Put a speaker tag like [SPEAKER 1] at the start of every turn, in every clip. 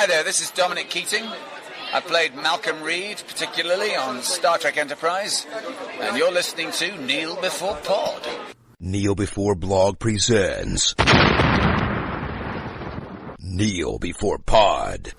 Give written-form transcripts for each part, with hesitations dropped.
[SPEAKER 1] Hi there, this is Dominic Keating. I played Malcolm Reed, particularly on Star Trek Enterprise, and you're listening to Kneel Before Pod.
[SPEAKER 2] Kneel Before Blog presents Kneel Before Pod.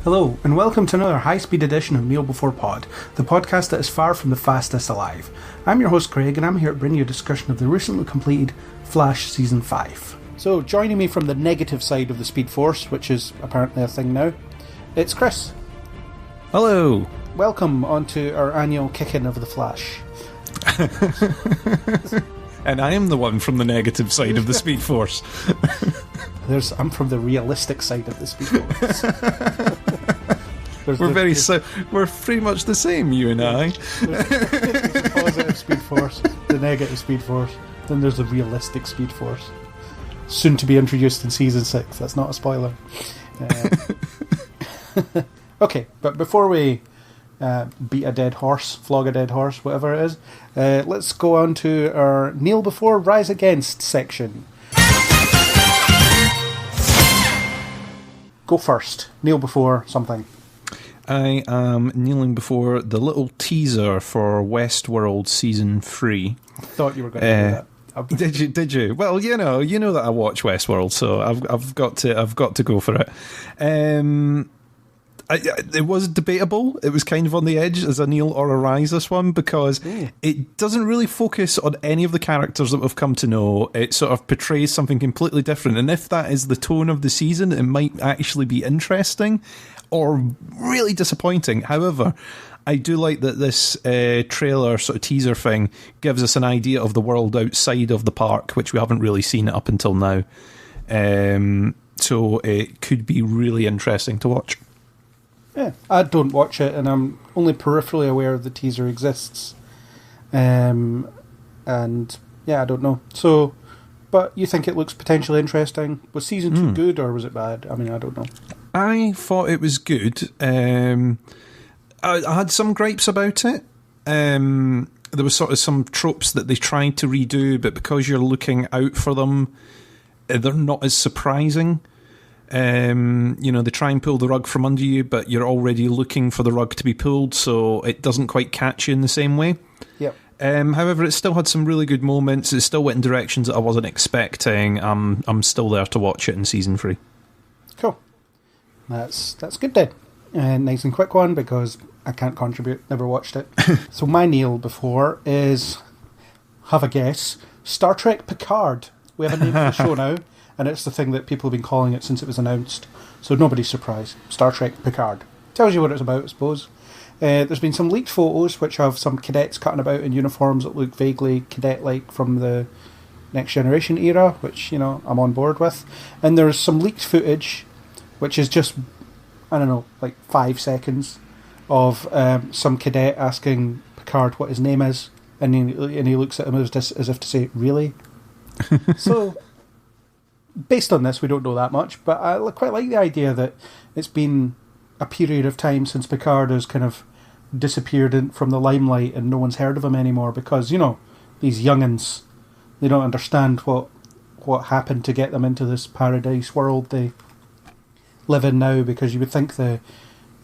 [SPEAKER 3] Hello, and welcome to another high-speed edition of Kneel Before Pod, the podcast that is far from the fastest alive. I'm your host Craig, and I'm here to bring you a discussion of the recently completed Flash Season 5. So, joining me from the negative side of the Speedforce, which is apparently a thing now, it's Chris.
[SPEAKER 4] Hello.
[SPEAKER 3] Welcome onto our annual kick-in of the Flash.
[SPEAKER 4] And I am the one from the negative side of the Speedforce.
[SPEAKER 3] I'm from the realistic side of the Speedforce.
[SPEAKER 4] We're pretty much the same, you and I.
[SPEAKER 3] There's the positive Speedforce, the negative Speedforce, then there's the realistic Speedforce. Soon to be introduced in Season 6, that's not a spoiler. Okay, but before we beat a dead horse, flog a dead horse, whatever it is, let's go on to our Kneel Before, Rise Against section. Go first. Kneel before something.
[SPEAKER 4] I am kneeling before the little teaser for Westworld Season 3.
[SPEAKER 3] I thought you were going to do that.
[SPEAKER 4] Did you? Well, you know that I watch Westworld, so I've got to go for it. It was debatable. It was kind of on the edge as a kneel or a rise, this one, because it doesn't really focus on any of the characters that we've come to know. It sort of portrays something completely different, and if that is the tone of the season, it might actually be interesting or really disappointing. However, I do like that this trailer sort of teaser thing gives us an idea of the world outside of the park, which we haven't really seen up until now. So it could be really interesting to watch.
[SPEAKER 3] Yeah, I don't watch it, and I'm only peripherally aware the teaser exists. And yeah, I don't know. So, but you think it looks potentially interesting? Was Season 2 good, or was it bad? I mean, I don't know.
[SPEAKER 4] I thought it was good. I had some gripes about it. There was sort of some tropes that they tried to redo, but because you're looking out for them, they're not as surprising. They try and pull the rug from under you, but you're already looking for the rug to be pulled, so it doesn't quite catch you in the same way.
[SPEAKER 3] Yep.
[SPEAKER 4] However, it still had some really good moments. It still went in directions that I wasn't expecting. I'm still there to watch it in Season 3.
[SPEAKER 3] Cool. That's good then. Nice and quick one, because I can't contribute. Never watched it. So my kneel before is, have a guess, Star Trek Picard. We have a name for the show now. And it's the thing that people have been calling it since it was announced. So nobody's surprised. Star Trek Picard. Tells you what it's about, I suppose. There's been some leaked photos which have some cadets cutting about in uniforms that look vaguely cadet-like from the Next Generation era, which, I'm on board with. And there's some leaked footage, which is just, I don't know, like 5 seconds of some cadet asking Picard what his name is. And he looks at him as if to say, really? So, based on this, we don't know that much, but I quite like the idea that it's been a period of time since Picard has kind of disappeared from the limelight and no one's heard of him anymore because, these young'uns, they don't understand what happened to get them into this paradise world they live in now, because you would think the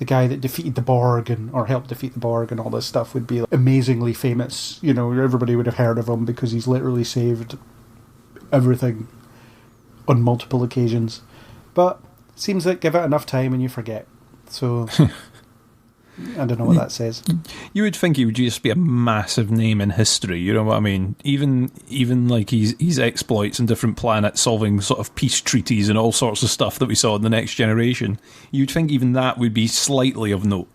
[SPEAKER 3] guy that defeated the Borg or helped defeat the Borg and all this stuff would be amazingly famous. Everybody would have heard of him because he's literally saved everything on multiple occasions, but seems like give it enough time and you forget. So I don't know what that says.
[SPEAKER 4] You would think he would just be a massive name in history, you know what I mean? Even like his exploits on different planets, solving sort of peace treaties and all sorts of stuff that we saw in The Next Generation, you'd think even that would be slightly of note.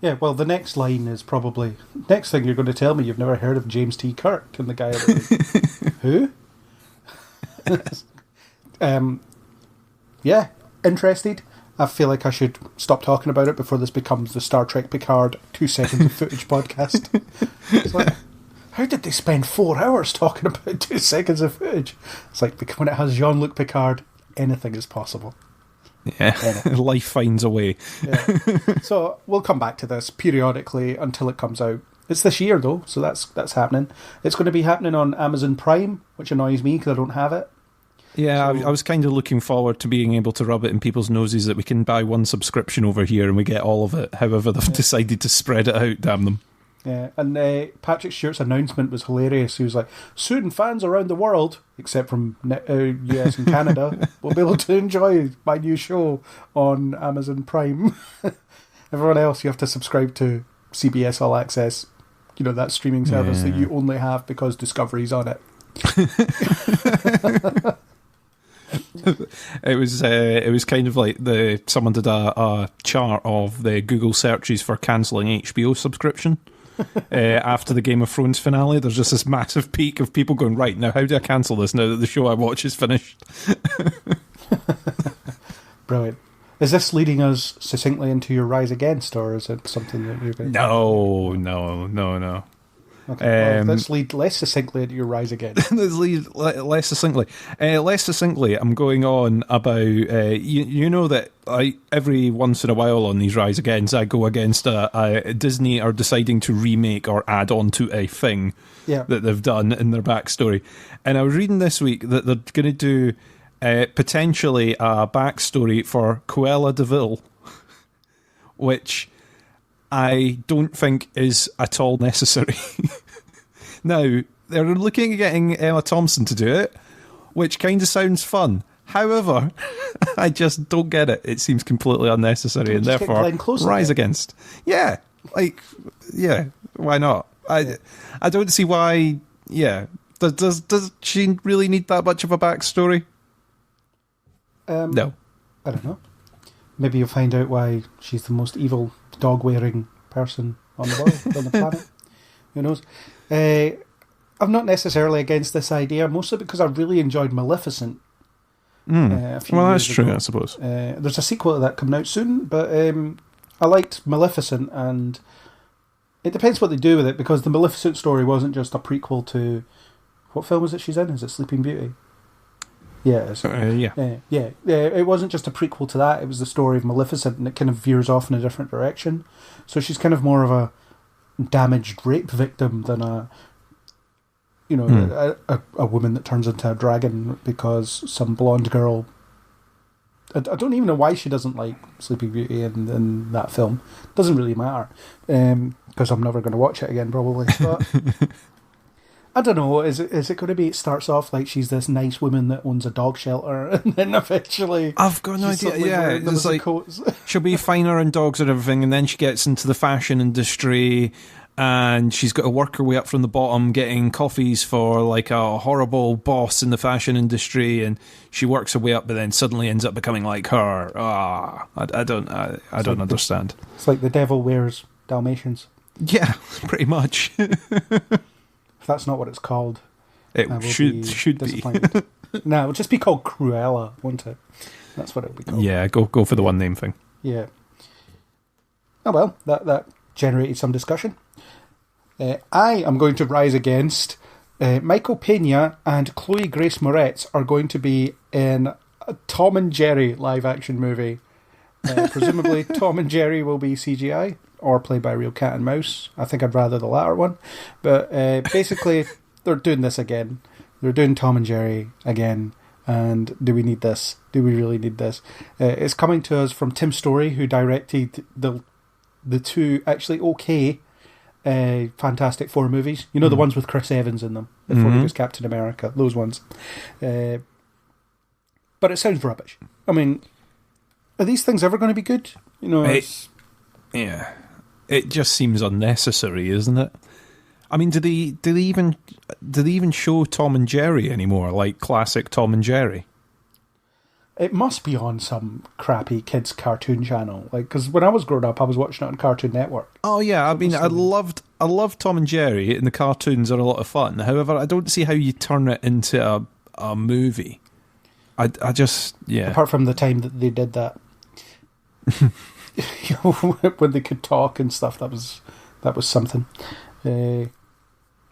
[SPEAKER 3] Yeah, well, the next line is probably... Next thing you're going to tell me you've never heard of James T. Kirk, and the guy... Who? Yeah, interested. I feel like I should stop talking about it before this becomes the Star Trek Picard 2 seconds of footage podcast. It's like, how did they spend 4 hours talking about 2 seconds of footage? It's like, when it has Jean-Luc Picard, anything is possible.
[SPEAKER 4] Yeah, life finds a way.
[SPEAKER 3] Yeah. So we'll come back to this periodically until it comes out. It's this year though, so that's happening. It's going to be happening on Amazon Prime, which annoys me because I don't have it.
[SPEAKER 4] Yeah,
[SPEAKER 3] So,
[SPEAKER 4] I was kind of looking forward to being able to rub it in people's noses that we can buy one subscription over here and we get all of it. However, they've decided to spread it out, damn them.
[SPEAKER 3] yeah, and Patrick Stewart's announcement was hilarious. He was like, soon fans around the world, except from US and Canada, will be able to enjoy my new show on Amazon Prime. Everyone else, you have to subscribe to CBS All Access, you know, that streaming service that you only have because Discovery's on it.
[SPEAKER 4] It was kind of like someone did a chart of the Google searches for cancelling HBO subscription after the Game of Thrones finale. There's just this massive peak of people going, right, now how do I cancel this now that the show I watch is finished?
[SPEAKER 3] Brilliant. Is this leading us succinctly into your Rise Against, or is it something that you're going to...
[SPEAKER 4] No.
[SPEAKER 3] Okay, well, let's lead less succinctly into your Rise Against.
[SPEAKER 4] Let's lead less succinctly. Less succinctly, I'm going on about... you know that every once in a while on these Rise Against, I go against Disney are deciding to remake or add on to a thing that they've done in their backstory. And I was reading this week that they're going to do potentially a backstory for Cruella De Vil, which I don't think is at all necessary. Now, they're looking at getting Emma Thompson to do it, which kind of sounds fun. However, I just don't get it. It seems completely unnecessary, and therefore Rise Against. Yeah, why not? I don't see why. Yeah, does she really need that much of a backstory? No.
[SPEAKER 3] I don't know. Maybe you'll find out why she's the most evil dog-wearing person on the world, on the planet. Who knows? I'm not necessarily against this idea, mostly because I really enjoyed Maleficent.
[SPEAKER 4] Well, that's true, I suppose.
[SPEAKER 3] There's a sequel to that coming out soon, but I liked Maleficent, and it depends what they do with it, because the Maleficent story wasn't just a prequel to... What film is it she's in? Is it Sleeping Beauty? Yeah, it wasn't just a prequel to that. It was the story of Maleficent, and it kind of veers off in a different direction. So she's kind of more of a damaged rape victim than a woman that turns into a dragon because some blonde girl. I don't even know why she doesn't like Sleeping Beauty in that film. Doesn't really matter, because I'm never going to watch it again probably. But I don't know. Is it going to be? It starts off like she's this nice woman that owns a dog shelter, and then eventually
[SPEAKER 4] I've got no idea. Yeah, it's like she'll be finer on dogs and everything, and then she gets into the fashion industry, and she's got to work her way up from the bottom, getting coffees for like a horrible boss in the fashion industry, and she works her way up, but then suddenly ends up becoming like her. I don't understand.
[SPEAKER 3] It's like The Devil Wears Dalmatians.
[SPEAKER 4] Yeah, pretty much.
[SPEAKER 3] If that's not what it's called,
[SPEAKER 4] it should be.
[SPEAKER 3] No, it would just be called Cruella, wouldn't it? That's what it would be called.
[SPEAKER 4] Yeah, go for the one name thing.
[SPEAKER 3] Yeah. Oh well, that generated some discussion. I am going to rise against Michael Pena and Chloe Grace Moretz are going to be in a Tom and Jerry live action movie. Presumably Tom and Jerry will be CGI or played by a real cat and mouse. I think I'd rather the latter one. But basically, they're doing this again. They're doing Tom and Jerry again. And do we need this? Do we really need this? It's coming to us from Tim Story, who directed the two actually okay Fantastic Four movies. You know, the ones with Chris Evans in them before he was Captain America. Those ones. But it sounds rubbish. I mean, are these things ever going to be good? You know,
[SPEAKER 4] yeah. it just seems unnecessary, isn't it? I mean, do they even show Tom and Jerry anymore, like classic Tom and Jerry?
[SPEAKER 3] It must be on some crappy kids' cartoon channel, like, because when I was growing up, I was watching it on Cartoon Network.
[SPEAKER 4] Oh yeah, I mean, I loved Tom and Jerry, and the cartoons are a lot of fun. However, I don't see how you turn it into a movie. I just, yeah.
[SPEAKER 3] Apart from the time that they did that, when they could talk and stuff, that was something.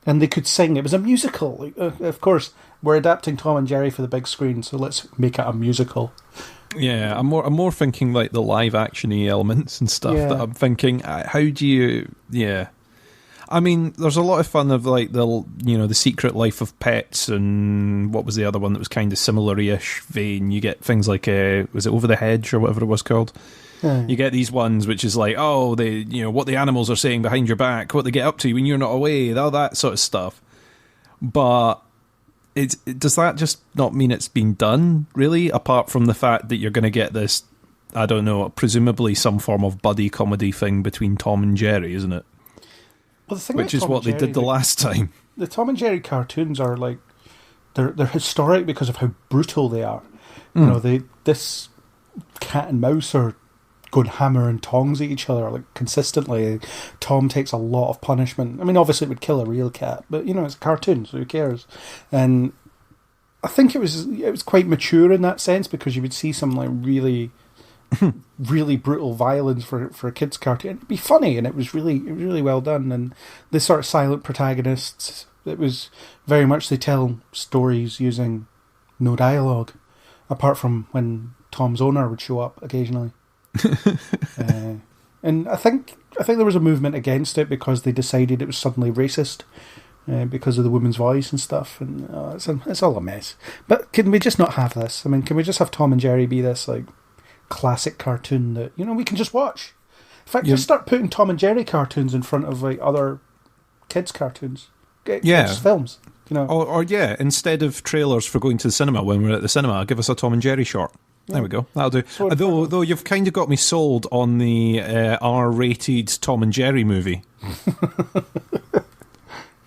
[SPEAKER 3] And they could sing. It was a musical. Like, of course, we're adapting Tom and Jerry for the big screen, so let's make it a musical.
[SPEAKER 4] Yeah, I'm more thinking like the live actiony elements and stuff.
[SPEAKER 3] Yeah.
[SPEAKER 4] That I'm thinking, how do you? Yeah, I mean, there's a lot of fun of like the Secret Life of Pets, and what was the other one that was kind of similar-ish vein. You get things like was it Over the Hedge or whatever it was called. You get these ones which is like, oh, what the animals are saying behind your back, what they get up to when you're not away, all that sort of stuff. But does that just not mean it's been done, really? Apart from the fact that you're going to get this, I don't know, presumably some form of buddy comedy thing between Tom and Jerry, isn't it?
[SPEAKER 3] Well, the thing
[SPEAKER 4] which is what they did the last time.
[SPEAKER 3] The Tom and Jerry cartoons are like, they're historic because of how brutal they are. You know, this cat and mouse are going hammer and tongs at each other like consistently. Tom takes a lot of punishment. I mean, obviously it would kill a real cat, but it's a cartoon, so who cares? And I think it was quite mature in that sense, because you would see some like really really brutal violence for a kid's cartoon. It'd be funny, and it was really well done. And the sort of silent protagonists, it was very much, they tell stories using no dialogue, apart from when Tom's owner would show up occasionally. And I think there was a movement against it because they decided it was suddenly racist because of the woman's voice and stuff, and it's all a mess. But can we just not have this? I mean, can we just have Tom and Jerry be this like classic cartoon that we can just watch? In fact, just start putting Tom and Jerry cartoons in front of like other kids' cartoons, kids' films.
[SPEAKER 4] Or instead of trailers for going to the cinema when we're at the cinema, give us a Tom and Jerry short. There we go. That'll do. So though you've kind of got me sold on the R-rated Tom and Jerry movie.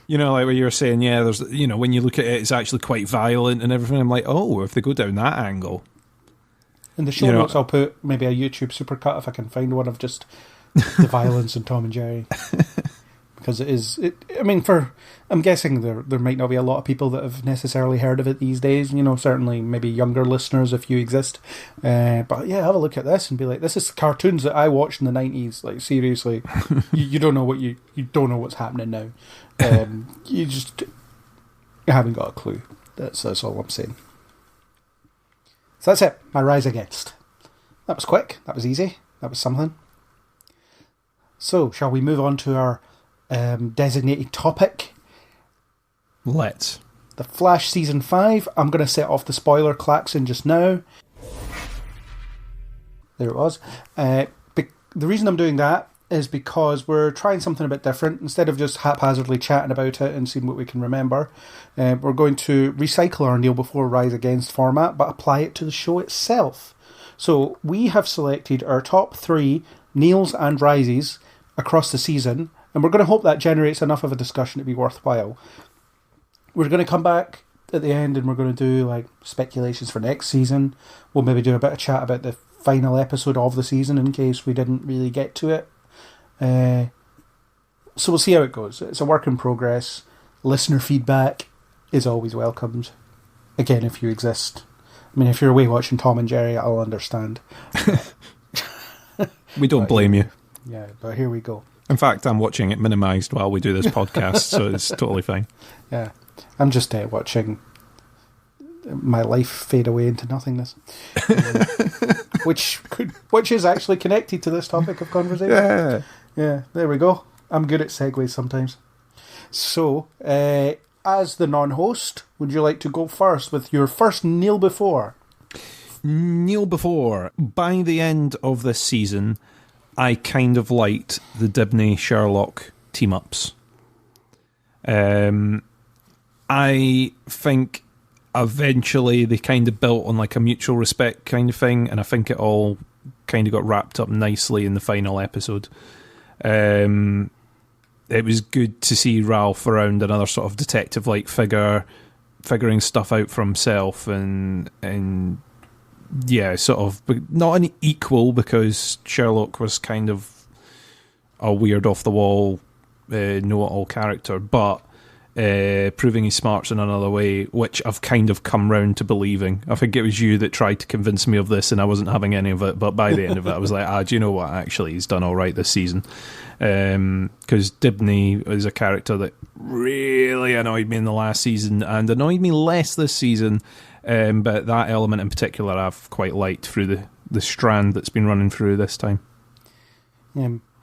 [SPEAKER 4] Like where you were saying, there's, when you look at it, it's actually quite violent and everything. I'm like, oh, if they go down that angle. In the show notes, I'll put maybe a YouTube supercut if I can find one of just the violence in Tom and Jerry. Because I'm guessing there might not be a lot of people that have necessarily heard of it these days. Certainly maybe younger listeners if you exist. But yeah, have a look at this and be like, this is cartoons that I watched in the 90s. Like, seriously, you don't know what you don't know what's happening now. You haven't got a clue. That's all I'm saying. So that's it. My Rise Against. That was quick. That was easy. That was something. So, shall we move on to our designated topic? Let's. The Flash Season 5. I'm going to set off the spoiler klaxon just now. There it was. The reason I'm doing that is because we're trying something a bit different. Instead of just haphazardly chatting about it and seeing what we can remember, we're going to recycle our Kneel Before Rise Against format, but apply it to the show itself. So we have selected our top 3 Kneels and Rises across the season, and we're going to hope that generates enough of a discussion to be worthwhile. We're going to come back at the end and we're going to do like speculations for next season. We'll maybe do a bit of chat about the final episode of the season in case we didn't really get to it. So we'll see how it goes. It's a work in progress. Listener feedback is always welcomed. Again, if you exist. I mean, if you're away watching Tom and Jerry, I'll understand. We don't blame you.
[SPEAKER 3] Yeah, but here we go.
[SPEAKER 4] In fact, I'm watching it minimised while we do this podcast, so it's totally fine.
[SPEAKER 3] Yeah, I'm just watching my life fade away into nothingness, which is actually connected to this topic of conversation. Yeah, there we go. I'm good at segues sometimes. So, as the non-host, would you like to go first with your first Kneel Before?
[SPEAKER 4] Kneel Before. By the end of this season, I kind of liked the Dibney-Sherlock team-ups. I think eventually they kind of built on like a mutual respect kind of thing, and I think it all kind of got wrapped up nicely in the final episode. It was good to see Ralph around another sort of detective-like figure, figuring stuff out for himself, and yeah, sort of not an equal, because Sherlock was kind of a weird, off-the-wall, know-it-all character, but proving his smarts in another way, which I've kind of come round to believing. I think it was you that tried to convince me of this, and I wasn't having any of it, but by the end of it, I was like, do you know what? Actually, he's done all right this season. Because Dibney is a character that really annoyed me in the last season and annoyed me less this season, but that element in particular I've quite liked through the strand that's been running through this time.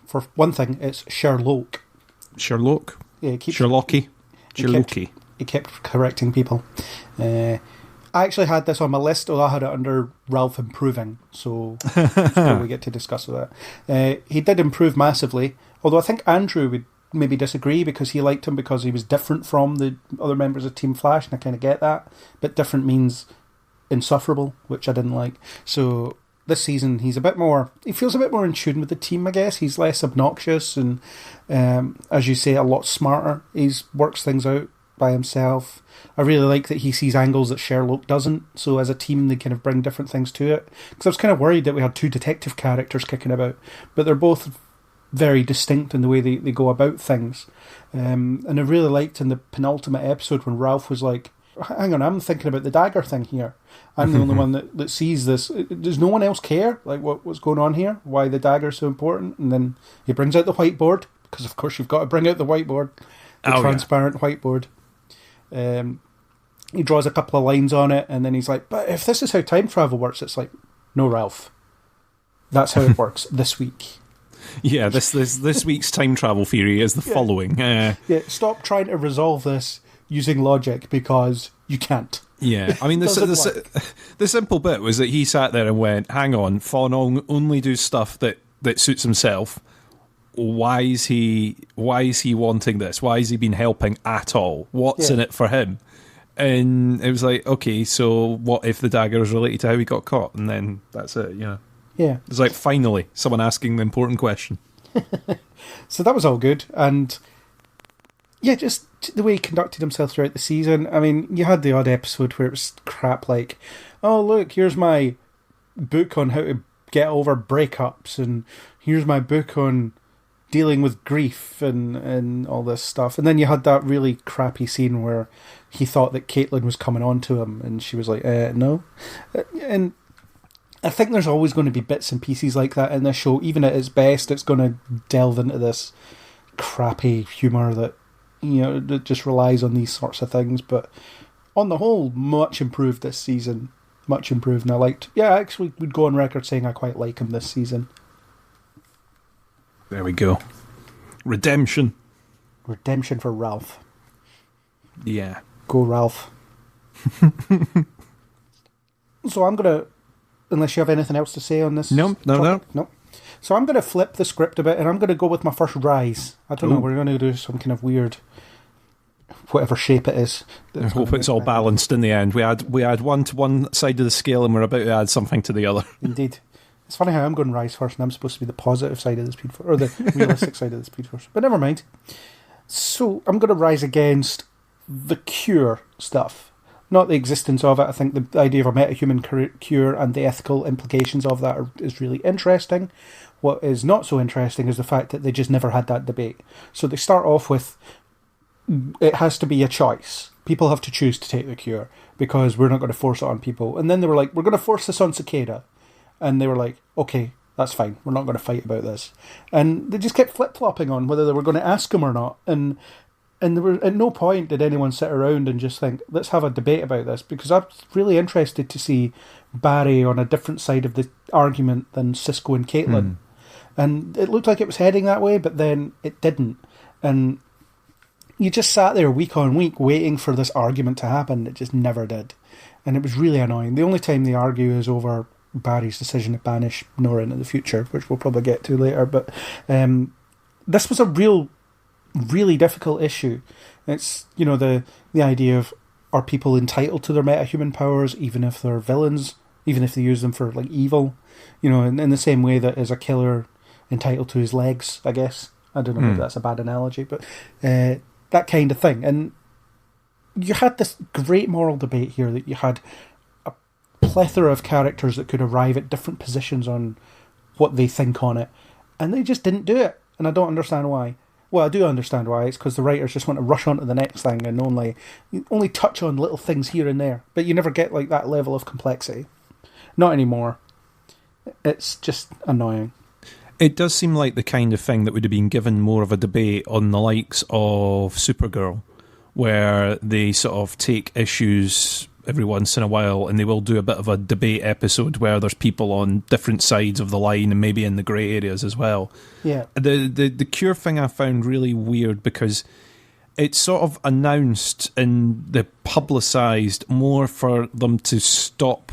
[SPEAKER 3] For one thing, it's Sherlock.
[SPEAKER 4] Sherlock?
[SPEAKER 3] Yeah,
[SPEAKER 4] Sherlocky? Sherlocky.
[SPEAKER 3] He kept correcting people. I actually had this on my list, although I had it under Ralph improving, so we get to discuss that. He did improve massively, although I think Andrew would maybe disagree, because he liked him because he was different from the other members of Team Flash, and I kind of get that, but different means insufferable, which I didn't like. So this season he feels a bit more in tune with the team, I guess. He's less obnoxious and, as you say, a lot smarter. He works things out by himself. I really like that he sees angles that Sherlock doesn't, so as a team they kind of bring different things to it. Because I was kind of worried that we had two detective characters kicking about, but they're both very distinct in the way they go about things. And I really liked in the penultimate episode when Ralph was like, hang on, I'm thinking about the dagger thing here. I'm the only one that sees this. Does no one else care? Like, what's going on here? Why the dagger's so important? And then he brings out the whiteboard, because of course you've got to bring out the whiteboard. The transparent whiteboard. He draws a couple of lines on it, and then he's like, but if this is how time travel works, it's like, no, Ralph. That's how it works this week.
[SPEAKER 4] Yeah, this week's time travel theory is the following.
[SPEAKER 3] Stop trying to resolve this using logic, because you can't.
[SPEAKER 4] Yeah, I mean, the simple bit was that he sat there and went, hang on, Fawn only does stuff that suits himself. Why is he wanting this? Why has he been helping at all? What's in it for him? And it was like, okay, so what if the dagger is related to how he got caught? And then that's it, yeah.
[SPEAKER 3] Yeah.
[SPEAKER 4] It's like, finally, someone asking the important question.
[SPEAKER 3] So that was all good. And yeah, just the way he conducted himself throughout the season. I mean, you had the odd episode where it was crap like, oh, look, here's my book on how to get over breakups, and here's my book on dealing with grief and all this stuff. And then you had that really crappy scene where he thought that Caitlin was coming on to him, and she was like, no. And I think there's always going to be bits and pieces like that in this show. Even at its best, it's going to delve into this crappy humour that, that just relies on these sorts of things. But on the whole, much improved this season. Much improved. And I actually would go on record saying I quite like him this season.
[SPEAKER 4] There we go. Redemption.
[SPEAKER 3] Redemption for Ralph.
[SPEAKER 4] Yeah.
[SPEAKER 3] Go, Ralph. So I'm going to, unless you have anything else to say on this.
[SPEAKER 4] No.
[SPEAKER 3] So I'm going to flip the script a bit, and I'm going to go with my first rise. I don't know, we're going to do some kind of weird, whatever shape it is.
[SPEAKER 4] I hope it's all balanced in the end. We add one to one side of the scale, and we're about to add something to the other.
[SPEAKER 3] Indeed. It's funny how I'm going rise first, and I'm supposed to be the positive side of the Speedforce, or the realistic side of the Speedforce. But never mind. So I'm going to rise against the cure stuff. Not the existence of it. I think the idea of a metahuman cure and the ethical implications of that is really interesting. What is not so interesting is the fact that they just never had that debate. So they start off with, it has to be a choice. People have to choose to take the cure, because we're not going to force it on people. And then they were like, we're going to force this on Cicada. And they were like, okay, that's fine. We're not going to fight about this. And they just kept flip-flopping on whether they were going to ask him or not. And there were, at no point did anyone sit around and just think, let's have a debate about this, because I'm really interested to see Barry on a different side of the argument than Cisco and Caitlin. And it looked like it was heading that way, but then it didn't. And you just sat there week on week waiting for this argument to happen. It just never did. And it was really annoying. The only time they argue is over Barry's decision to banish Nora into the future, which we'll probably get to later. But this was a really difficult issue. It's, the idea of, are people entitled to their metahuman powers even if they're villains, even if they use them for like evil? In the same way that as a killer entitled to his legs, I guess. I don't know if that's a bad analogy, but that kind of thing. And you had this great moral debate here that you had a plethora of characters that could arrive at different positions on what they think on it, and they just didn't do it. And I don't understand why. Well, I do understand why. It's because the writers just want to rush on to the next thing and only touch on little things here and there. But you never get like that level of complexity. Not anymore. It's just annoying.
[SPEAKER 4] It does seem like the kind of thing that would have been given more of a debate on the likes of Supergirl, where they sort of take issues every once in a while and they will do a bit of a debate episode where there's people on different sides of the line and maybe in the grey areas as well.
[SPEAKER 3] Yeah.
[SPEAKER 4] The Cure thing I found really weird because it's sort of announced and the publicised more for them to stop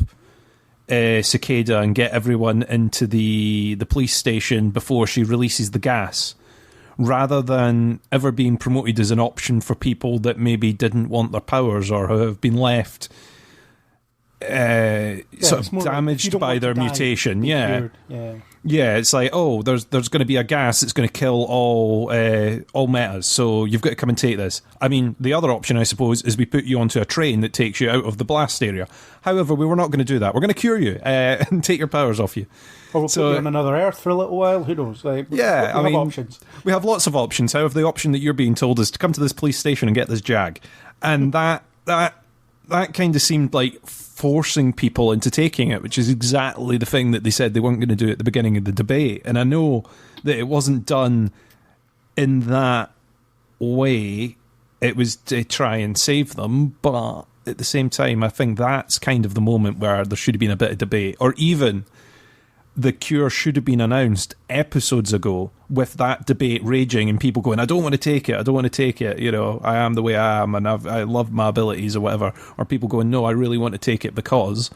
[SPEAKER 4] Cicada and get everyone into the police station before she releases the gas, rather than ever being promoted as an option for people that maybe didn't want their powers or who have been left sort of damaged by their mutation. Yeah, it's like, oh, there's going to be a gas that's going to kill all metas, so you've got to come and take this. I mean, the other option, I suppose, is we put you onto a train that takes you out of the blast area. However, we were not going to do that. We're going to cure you and take your powers off you.
[SPEAKER 3] Or we'll put you on another Earth for a little while. Who knows? We have options.
[SPEAKER 4] We have lots of options. However, the option that you're being told is to come to this police station and get this jag. And that kind of seemed like forcing people into taking it, which is exactly the thing that they said they weren't going to do at the beginning of the debate. And I know that it wasn't done in that way. It was to try and save them, but at the same time, I think that's kind of the moment where there should have been a bit of debate, or even the Cure should have been announced episodes ago with that debate raging and people going, I don't want to take it, you know, I am the way I am and I love my abilities or whatever. Or people going, no, I really want to take it because,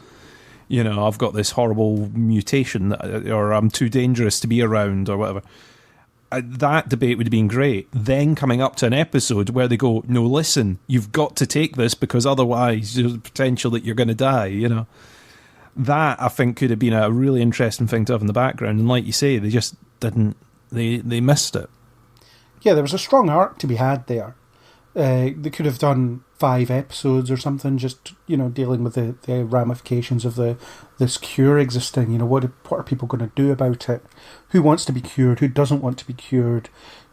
[SPEAKER 4] you know, I've got this horrible mutation or I'm too dangerous to be around or whatever. That debate would have been great. Then coming up to an episode where they go, no, listen, you've got to take this because otherwise there's the potential that you're going to die, you know. That, I think, could have been a really interesting thing to have in the background. And like you say, they just didn't. They missed it.
[SPEAKER 3] Yeah, there was a strong arc to be had there. They could have done 5 episodes or something, just, you know, dealing with the ramifications of this cure existing. You know, what are people going to do about it? Who wants to be cured? Who doesn't want to be cured?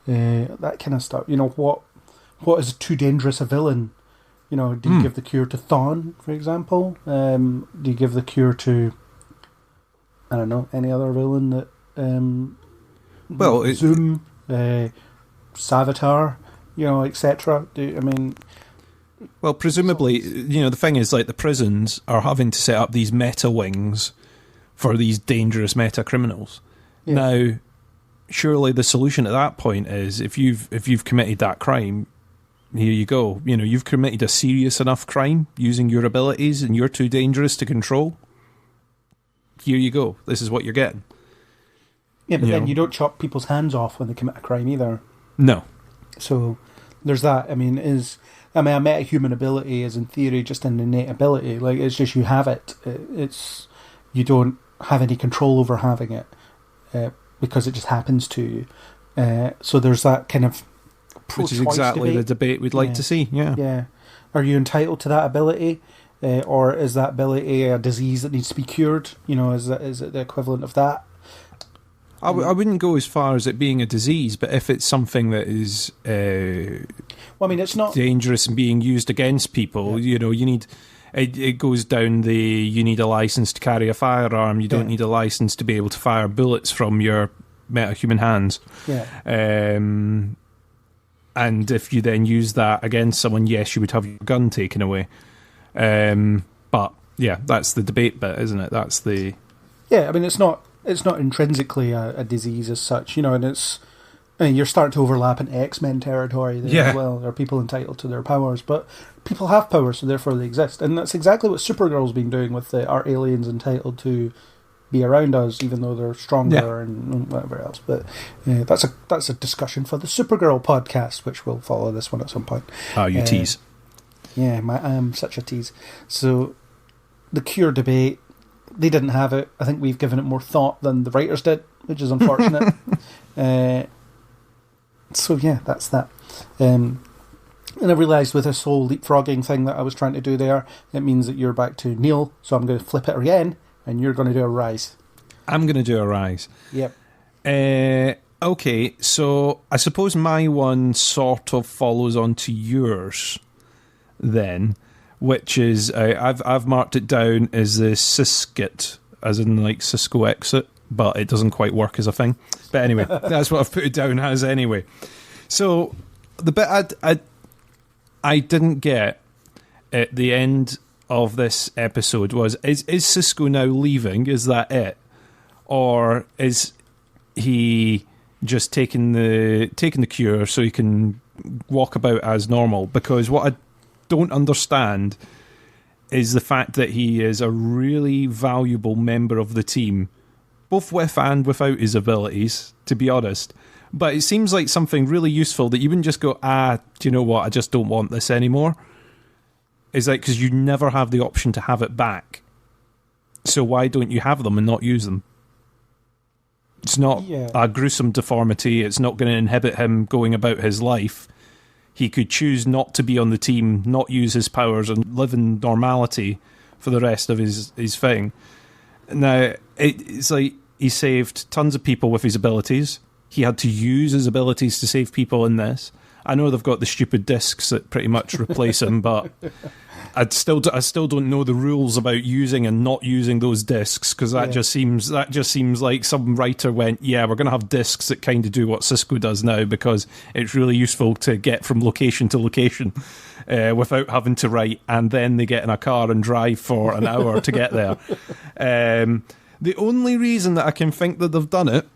[SPEAKER 3] That kind of stuff. You know, what is too dangerous a villain? You know, do you give the cure to Thawne, for example? Do you give the cure to, I don't know, any other villain that... Zoom, Savitar, you know, etc.
[SPEAKER 4] Well, presumably, you know, the thing is, like, the prisons are having to set up these meta wings for these dangerous meta criminals. Yeah. Now, surely the solution at that point is if you've committed that crime, here you go. You know, you've committed a serious enough crime using your abilities and you're too dangerous to control. Here you go. This is what you're getting.
[SPEAKER 3] Yeah, but then you don't chop people's hands off when they commit a crime either.
[SPEAKER 4] No.
[SPEAKER 3] So there's that. a metahuman ability is in theory just an innate ability. Like, it's just you have it. It's you don't have any control over having it because it just happens to you. So there's that kind of
[SPEAKER 4] which is exactly debate. The debate we'd like to see. Yeah. Are you entitled to that ability, or is that ability a disease that needs to be cured? You know, is it the equivalent of that? I wouldn't go as far as it being a disease, but if it's something that is,
[SPEAKER 3] it's not
[SPEAKER 4] dangerous and being used against people. You know, you need. It goes down you need a license to carry a firearm. You don't need a license to be able to fire bullets from your metahuman hands.
[SPEAKER 3] Yeah.
[SPEAKER 4] And if you then use that against someone, yes, you would have your gun taken away. But yeah, that's the debate bit, isn't it? That's the...
[SPEAKER 3] Yeah, it's not intrinsically a disease as such, you know, and you're starting to overlap in X-Men territory there as well. Are people entitled to their powers? But people have powers, so therefore they exist. And that's exactly what Supergirl's been doing with are aliens entitled to be around us, even though they're stronger and whatever else. But that's a discussion for the Supergirl podcast, which will follow this one at some point.
[SPEAKER 4] Oh, you tease.
[SPEAKER 3] Yeah, I am such a tease. So the Cure debate, they didn't have it. I think we've given it more thought than the writers did, which is unfortunate. So yeah, that's that. And I realised with this whole leapfrogging thing that I was trying to do there, it means that you're back to Neil, so I'm going to flip it again, and you're going to do a rise.
[SPEAKER 4] I'm going to do a rise.
[SPEAKER 3] Yep.
[SPEAKER 4] Okay, so I suppose my one sort of follows on to yours then, which is, I've marked it down as the Siskit, as in like Cisco exit, but it doesn't quite work as a thing. But anyway, that's what I've put it down as anyway. So the bit I didn't get at the end of this episode was, is Cisco now leaving? Is that it? Or is he just taking the cure so he can walk about as normal? Because what I don't understand is the fact that he is a really valuable member of the team, both with and without his abilities, to be honest. But it seems like something really useful that you wouldn't just go, do you know what, I just don't want this anymore. It's like, because you never have the option to have it back. So why don't you have them and not use them? It's not a gruesome deformity. It's not going to inhibit him going about his life. He could choose not to be on the team, not use his powers, and live in normality for the rest of his thing. Now, it's like he saved tons of people with his abilities. He had to use his abilities to save people in this. I know they've got the stupid discs that pretty much replace him, but I still don't know the rules about using and not using those discs, because that just seems like some writer went, we're going to have discs that kind of do what Cisco does now, because it's really useful to get from location to location without having to write, and then they get in a car and drive for an hour to get there. The only reason that I can think that they've done it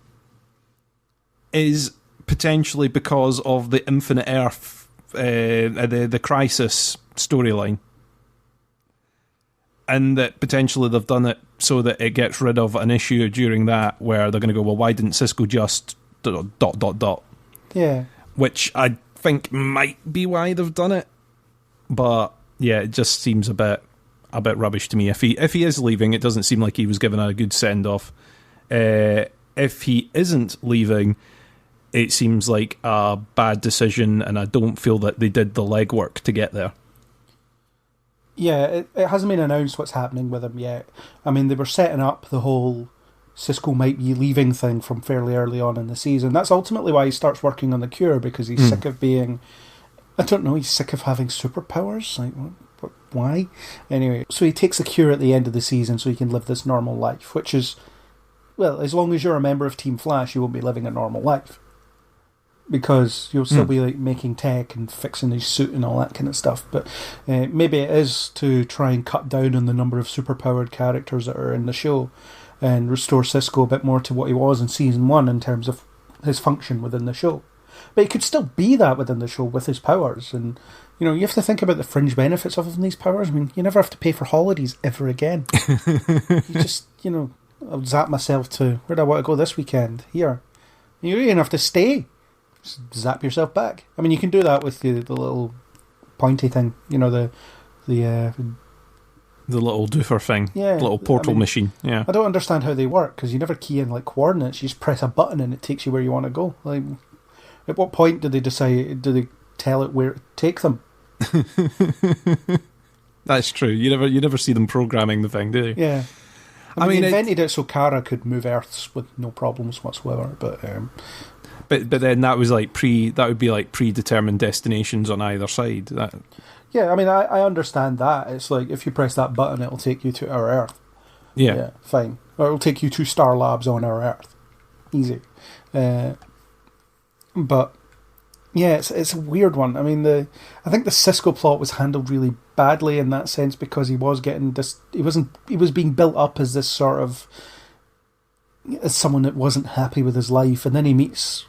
[SPEAKER 4] is potentially because of the Infinite Earth, the Crisis storyline. And that potentially they've done it so that it gets rid of an issue during that where they're going to go, well, why didn't Cisco just ...
[SPEAKER 3] Yeah.
[SPEAKER 4] Which I think might be why they've done it. But yeah, it just seems a bit rubbish to me. If he is leaving, it doesn't seem like he was given a good send-off. If he isn't leaving, it seems like a bad decision, and I don't feel that they did the legwork to get there.
[SPEAKER 3] Yeah, it hasn't been announced what's happening with him yet. I mean, they were setting up the whole Cisco might be leaving thing from fairly early on in the season. That's ultimately why he starts working on the cure, because he's sick of being... I don't know, he's sick of having superpowers? Like, why? Anyway, so he takes the cure at the end of the season so he can live this normal life, which is... Well, as long as you're a member of Team Flash, you won't be living a normal life. Because you'll still be like making tech and fixing his suit and all that kind of stuff. But maybe it is to try and cut down on the number of superpowered characters that are in the show and restore Cisco a bit more to what he was in season 1 in terms of his function within the show. But he could still be that within the show with his powers. And, you know, you have to think about the fringe benefits of having these powers. I mean, you never have to pay for holidays ever again. You just, you know, I'll zap myself to, where do I want to go this weekend? Here. You don't even have to stay. Just zap yourself back. I mean, you can do that with the little pointy thing, you know, the
[SPEAKER 4] little doofer thing, little portal machine. Yeah,
[SPEAKER 3] I don't understand how they work, because you never key in like coordinates. You just press a button and it takes you where you want to go. Like, at what point do they decide? Do they tell it where to take them?
[SPEAKER 4] That's true. You never see them programming the thing, do you?
[SPEAKER 3] Yeah. I mean, they invented it so Kara could move Earths with no problems whatsoever, but.
[SPEAKER 4] But then that would be like predetermined destinations on either side.
[SPEAKER 3] Yeah, I mean, I understand that. It's like, if you press that button, it'll take you to our Earth. Yeah, fine. Or it'll take you to Star Labs on our Earth. Easy. But, yeah, it's a weird one. I mean, I think the Cisco plot was handled really badly in that sense, because he was getting this... He was being built up as this sort of... as someone that wasn't happy with his life, and then he meets...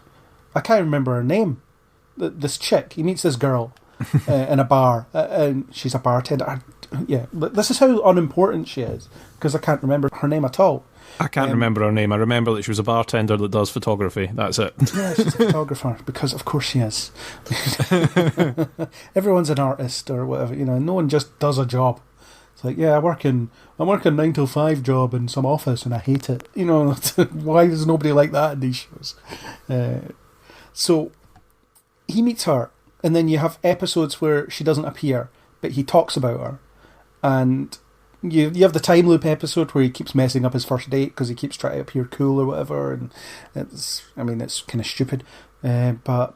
[SPEAKER 3] I can't remember her name. This chick. He meets this girl in a bar, and she's a bartender. This is how unimportant she is, because I can't remember her name at all.
[SPEAKER 4] I can't remember her name. I remember that she was a bartender that does photography. That's it.
[SPEAKER 3] Yeah, she's a photographer, because of course she is. Everyone's an artist or whatever, you know. No one just does a job. It's like, yeah, I work a 9 to 5 job in some office and I hate it. You know, why is nobody like that in these shows? So he meets her, and then you have episodes where she doesn't appear, but he talks about her. And you have the time loop episode where he keeps messing up his first date because he keeps trying to appear cool or whatever, and it's kind of stupid. But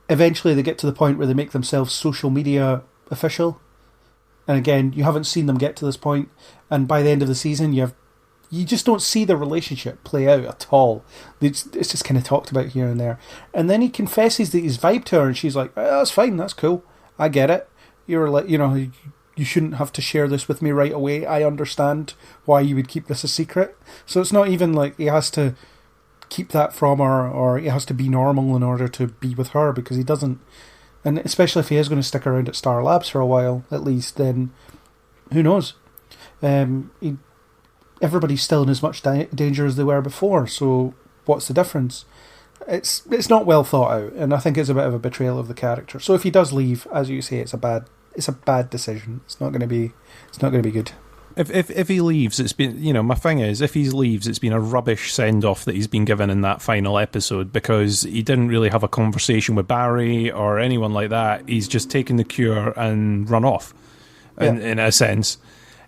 [SPEAKER 3] eventually they get to the point where they make themselves social media official. And again, you haven't seen them get to this point, and by the end of the season, you just don't see their relationship play out at all. It's just kind of talked about here and there. And then he confesses that he's vibed to her, and she's like, "Oh, that's fine, that's cool, I get it. You're like, you shouldn't have to share this with me right away. I understand why you would keep this a secret." So it's not even like he has to keep that from her, or he has to be normal in order to be with her, because he doesn't. And especially if he is going to stick around at Star Labs for a while, at least, then who knows? Everybody's still in as much danger as they were before, so what's the difference? It's not well thought out, and I think it's a bit of a betrayal of the character. So if he does leave, as you say, it's a bad decision. It's not going to be good.
[SPEAKER 4] If he leaves, it's been, my thing is, if he leaves, it's been a rubbish send-off that he's been given in that final episode, because he didn't really have a conversation with Barry or anyone like that. He's just taken the cure and run off, in a sense.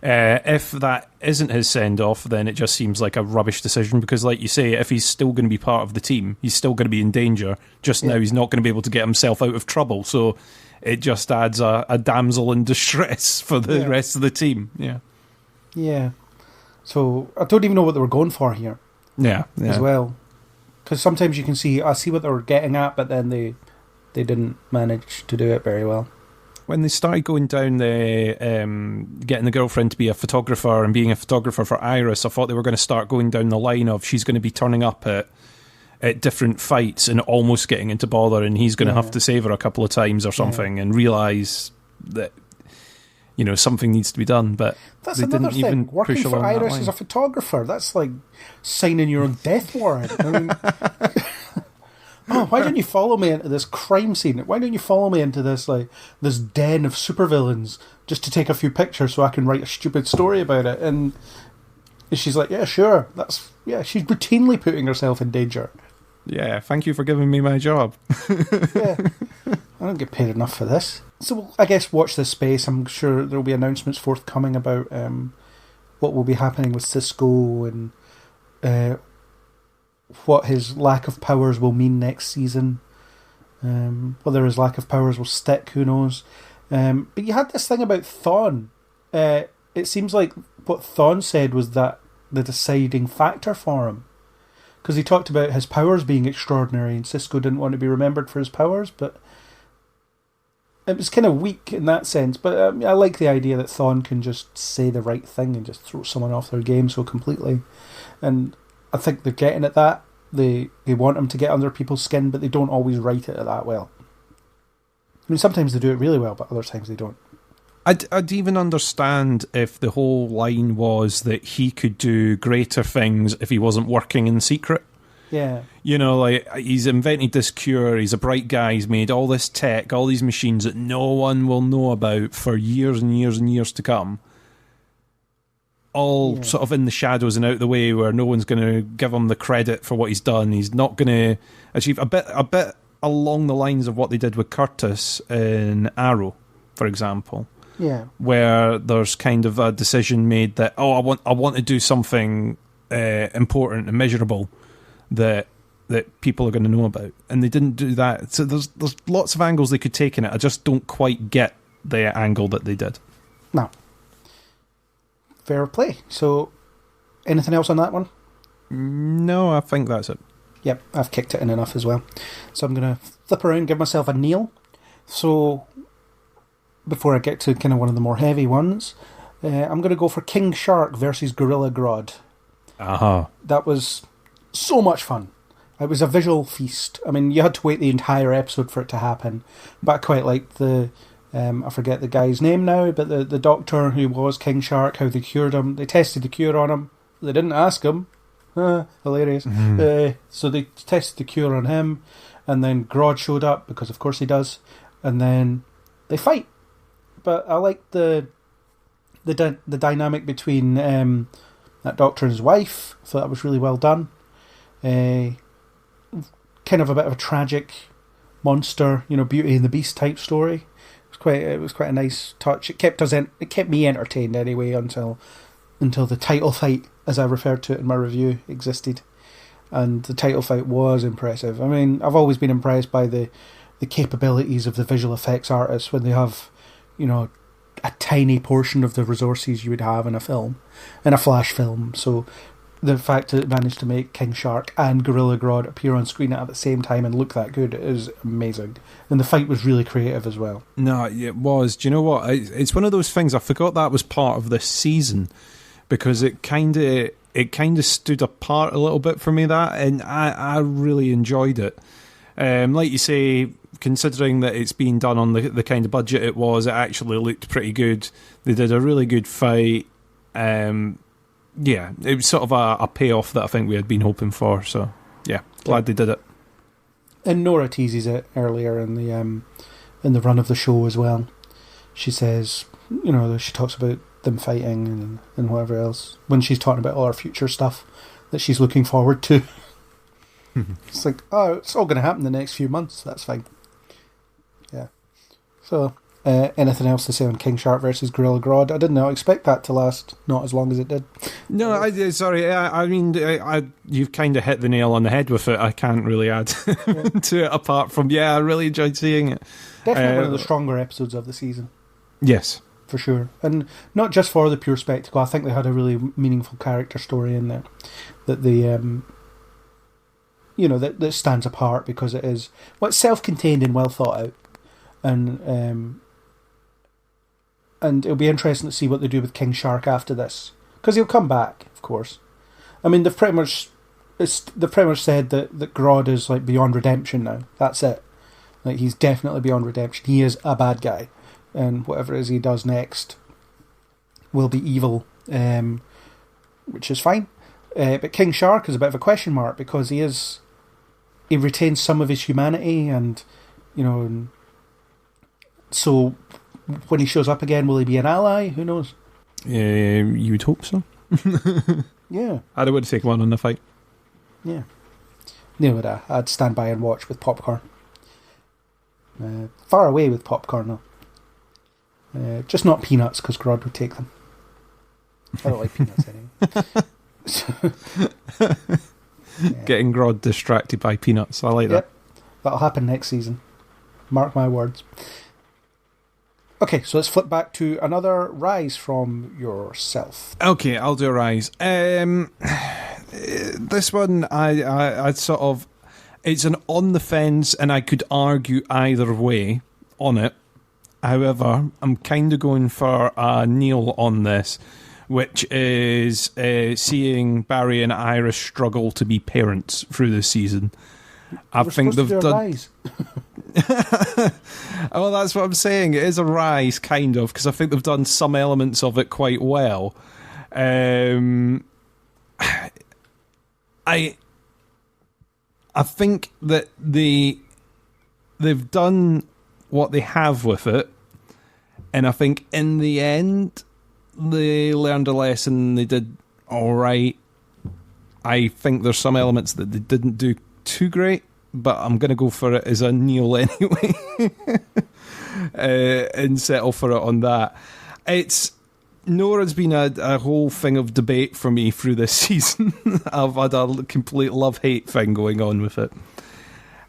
[SPEAKER 4] If that isn't his send-off, then it just seems like a rubbish decision, because like you say, if he's still going to be part of the team, he's still going to be in danger. Just now he's not going to be able to get himself out of trouble, so it just adds a damsel in distress for the rest of the team. Yeah, so I don't even know what they were going for here. Yeah. As well, because sometimes you can see what they were getting at, but then they didn't manage to do it very well. When they started going down the getting the girlfriend to be a photographer and being a photographer for Iris, I thought they were going to start going down the line of she's going to be turning up at different fights and almost getting into bother, and he's going to have to save her a couple of times or something, and realise that something needs to be done. But
[SPEAKER 3] that's another thing. Even working for Iris as a photographer, that's like signing your own death warrant. I mean, why don't you follow me into this crime scene? Why don't you follow me into this den of supervillains just to take a few pictures so I can write a stupid story about it? And she's like, yeah, sure. She's routinely putting herself in danger. Yeah, thank you for giving me my job. I don't get paid enough for this. So I guess watch this space. I'm sure there will be announcements forthcoming about what will be happening with Cisco and what his lack of powers will mean next season. Whether his lack of powers will stick, who knows. But you had this thing about Thawne. It seems like what Thawne said was that the deciding factor for him. Because he talked about his powers being extraordinary, and Cisco didn't want to be remembered for his powers, but it was kind of weak in that sense. But I like the idea that Thawne can just say the right thing and just throw someone off their game so completely. And I think they're getting at that. They want him to get under people's skin, but they don't always write it that well. I mean, sometimes they do it really well, but other times they don't.
[SPEAKER 4] I'd even understand if the whole line was that he could do greater things if he wasn't working in secret.
[SPEAKER 3] Yeah.
[SPEAKER 4] Like, he's invented this cure, he's a bright guy, he's made all this tech, all these machines that no one will know about for years and years and years to come. All sort of in the shadows and out the way, where no one's going to give him the credit for what he's done. He's not going to achieve a bit along the lines of what they did with Curtis in Arrow, for example.
[SPEAKER 3] Yeah,
[SPEAKER 4] where there's kind of a decision made that I want to do something important and measurable that people are going to know about, and they didn't do that. So there's lots of angles they could take in it. I just don't quite get the angle that they did.
[SPEAKER 3] No, fair play. So, anything else on that one?
[SPEAKER 4] No, I think that's it.
[SPEAKER 3] Yep, I've kicked it in enough as well. So I'm going to flip around, give myself a Neil. So, before I get to kind of one of the more heavy ones, I'm going to go for King Shark versus Gorilla Grodd. That was so much fun. It was a visual feast. I mean, you had to wait the entire episode for it to happen, but I quite liked the... I forget the guy's name now, but the doctor who was King Shark, how they cured him. They tested the cure on him. They didn't ask him. Hilarious. Mm-hmm. So they tested the cure on him, and then Grodd showed up, because of course he does, and then they fight. But I like the the dynamic between that doctor and his wife. I thought that was really well done. Kind of a bit of a tragic monster, Beauty and the Beast type story. It was quite a nice touch. It kept me entertained anyway until the title fight, as I referred to it in my review, existed. And the title fight was impressive. I mean, I've always been impressed by the capabilities of the visual effects artists when they have, a tiny portion of the resources you would have in a film, in a flash film. So the fact that it managed to make King Shark and Gorilla Grodd appear on screen at the same time and look that good is amazing. And the fight was really creative as well.
[SPEAKER 4] No, it was. Do you know what? It's one of those things, I forgot that was part of this season, because it kind of stood apart a little bit for me, that, and I really enjoyed it. Like you say, considering that it's been done on the kind of budget it was, it actually looked pretty good. They did a really good fight. Yeah, it was sort of a payoff that I think we had been hoping for. So, yeah, glad they did it.
[SPEAKER 3] And Nora teases it earlier in the run of the show as well. She says, she talks about them fighting and whatever else when she's talking about all her future stuff that she's looking forward to. It's like, it's all going to happen in the next few months. That's fine. Yeah. So, anything else to say on King Shark versus Gorilla Grodd? I did not expect that to last not as long as it did.
[SPEAKER 4] No, I mean, you've kind of hit the nail on the head with it. I can't really add to it apart from, I really enjoyed seeing it.
[SPEAKER 3] Definitely one of the stronger episodes of the season.
[SPEAKER 4] Yes.
[SPEAKER 3] For sure. And not just for the pure spectacle. I think they had a really meaningful character story in there that that stands apart because it is, it's self-contained and well thought out. And it'll be interesting to see what they do with King Shark after this, because he'll come back, of course. I mean, they've pretty much said that Grodd is like beyond redemption now. That's it. Like, he's definitely beyond redemption. He is a bad guy, and whatever it is he does next will be evil, which is fine. But King Shark is a bit of a question mark because he retains some of his humanity, and so when he shows up again, will he be an ally? Who knows?
[SPEAKER 4] You would hope so.
[SPEAKER 3] Yeah.
[SPEAKER 4] I would take one on the fight.
[SPEAKER 3] Yeah. No, I'd stand by and watch with popcorn. Far away with popcorn, though. Just not peanuts, because Grodd would take them. I don't like peanuts anyway.
[SPEAKER 4] Getting Grodd distracted by peanuts. I like that.
[SPEAKER 3] That'll happen next season. Mark my words. Okay, so let's flip back to another rise from yourself.
[SPEAKER 4] Okay, I'll do a rise. This one, I sort of, it's an on the fence, and I could argue either way on it. However, I'm kind of going for a Neil on this, which is seeing Barry and Iris struggle to be parents through the season. I think they've done. Well, that's what I'm saying. It is a rise, kind of, because I think they've done some elements of it quite well. I think that they've done what they have with it, and I think in the end they learned a lesson. They did all right. I think there's some elements that they didn't do too great, but I'm going to go for it as a Neil anyway, and settle for it on that. Nora's been a whole thing of debate for me through this season. I've had a complete love-hate thing going on with it.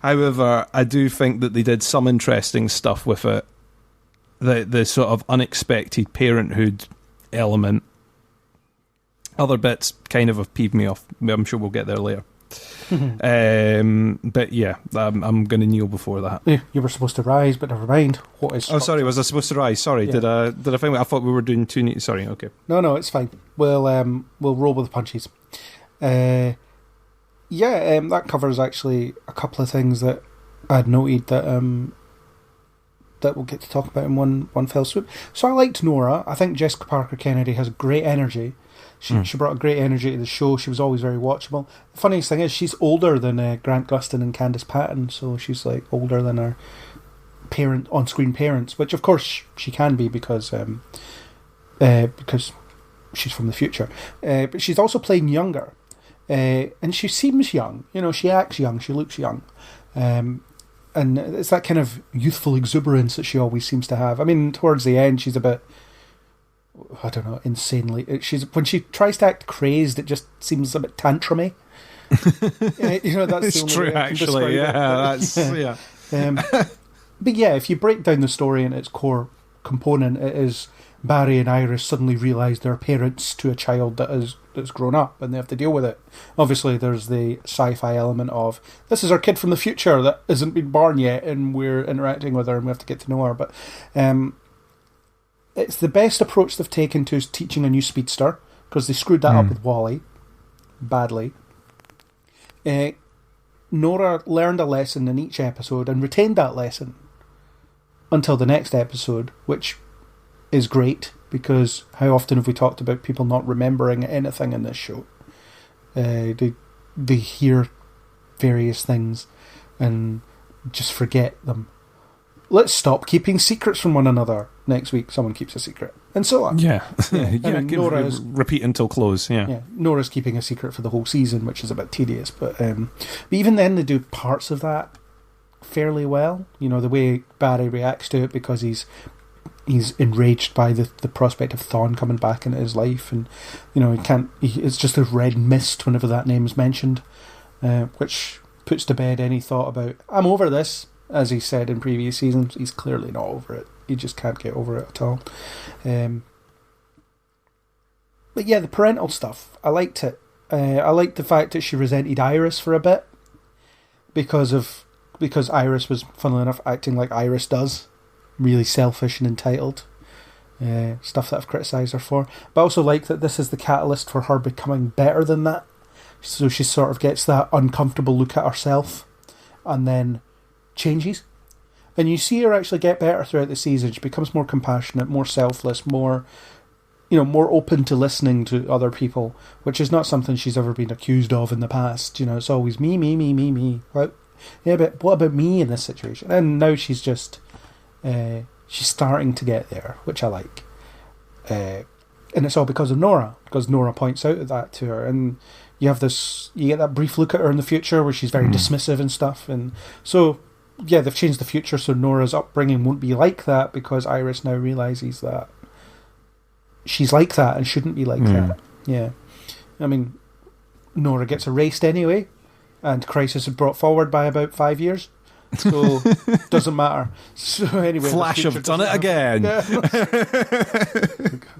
[SPEAKER 4] However, I do think that they did some interesting stuff with it. The sort of unexpected parenthood element. Other bits kind of have peeved me off. I'm sure we'll get there later. But yeah, I'm going to kneel before that.
[SPEAKER 3] Yeah, you were supposed to rise, but never mind. What is?
[SPEAKER 4] Oh, sorry, was I supposed to rise? Sorry, yeah. Did I think? I thought we were doing two neat. Sorry, okay.
[SPEAKER 3] No, it's fine. We'll roll with the punches. That covers actually a couple of things that I'd noted that we'll get to talk about in one fell swoop. So I liked Nora. I think Jessica Parker Kennedy has great energy. She brought a great energy to the show. She was always very watchable. The funniest thing is she's older than Grant Gustin and Candice Patton, so she's like older than her on-screen parents, which of course she can be because because she's from the future. But she's also playing younger. And she seems young. She acts young. She looks young. And it's that kind of youthful exuberance that she always seems to have. I mean, towards the end, she's a bit, I don't know, insanely... When she tries to act crazed, it just seems a bit tantrumy. That's
[SPEAKER 4] it's true, actually. Yeah.
[SPEAKER 3] But yeah, if you break down the story and its core component, it is Barry and Iris suddenly realise they're parents to a child that's grown up and they have to deal with it. Obviously, there's the sci-fi element of, this is our kid from the future that hasn't been born yet and we're interacting with her and we have to get to know her. But it's the best approach they've taken to teaching a new speedster, because they screwed that up with Wally badly. Nora learned a lesson in each episode and retained that lesson until the next episode, which is great, because how often have we talked about people not remembering anything in this show? They hear various things and just forget them. Let's stop keeping secrets from one another. Next week, someone keeps a secret, and so on.
[SPEAKER 4] Yeah. Nora repeat until close. Yeah.
[SPEAKER 3] Nora's keeping a secret for the whole season, which is a bit tedious, but even then, they do parts of that fairly well. The way Barry reacts to it, because he's enraged by the prospect of Thawne coming back into his life, and it's just a red mist whenever that name is mentioned, which puts to bed any thought about, I'm over this. As he said in previous seasons, he's clearly not over it. He just can't get over it at all. But yeah, the parental stuff, I liked it. I liked the fact that she resented Iris for a bit because Iris was, funnily enough, acting like Iris does, really selfish and entitled. Stuff that I've criticised her for. But I also like that this is the catalyst for her becoming better than that. So she sort of gets that uncomfortable look at herself and then changes, and you see her actually get better throughout the season. She becomes more compassionate, more selfless, more open to listening to other people, which is not something she's ever been accused of in the past. It's always me. Well, yeah, but what about me in this situation? And now she's just she's starting to get there, which I like, and it's all because of Nora, because Nora points out that to her, and you get that brief look at her in the future where she's very dismissive and stuff, and so. Yeah, they've changed the future, so Nora's upbringing won't be like that, because Iris now realises that she's like that and shouldn't be like that. Yeah. I mean, Nora gets erased anyway, and Crisis is brought forward by about 5 years, so doesn't matter. So anyway,
[SPEAKER 4] Flash have done it again.
[SPEAKER 3] Yeah.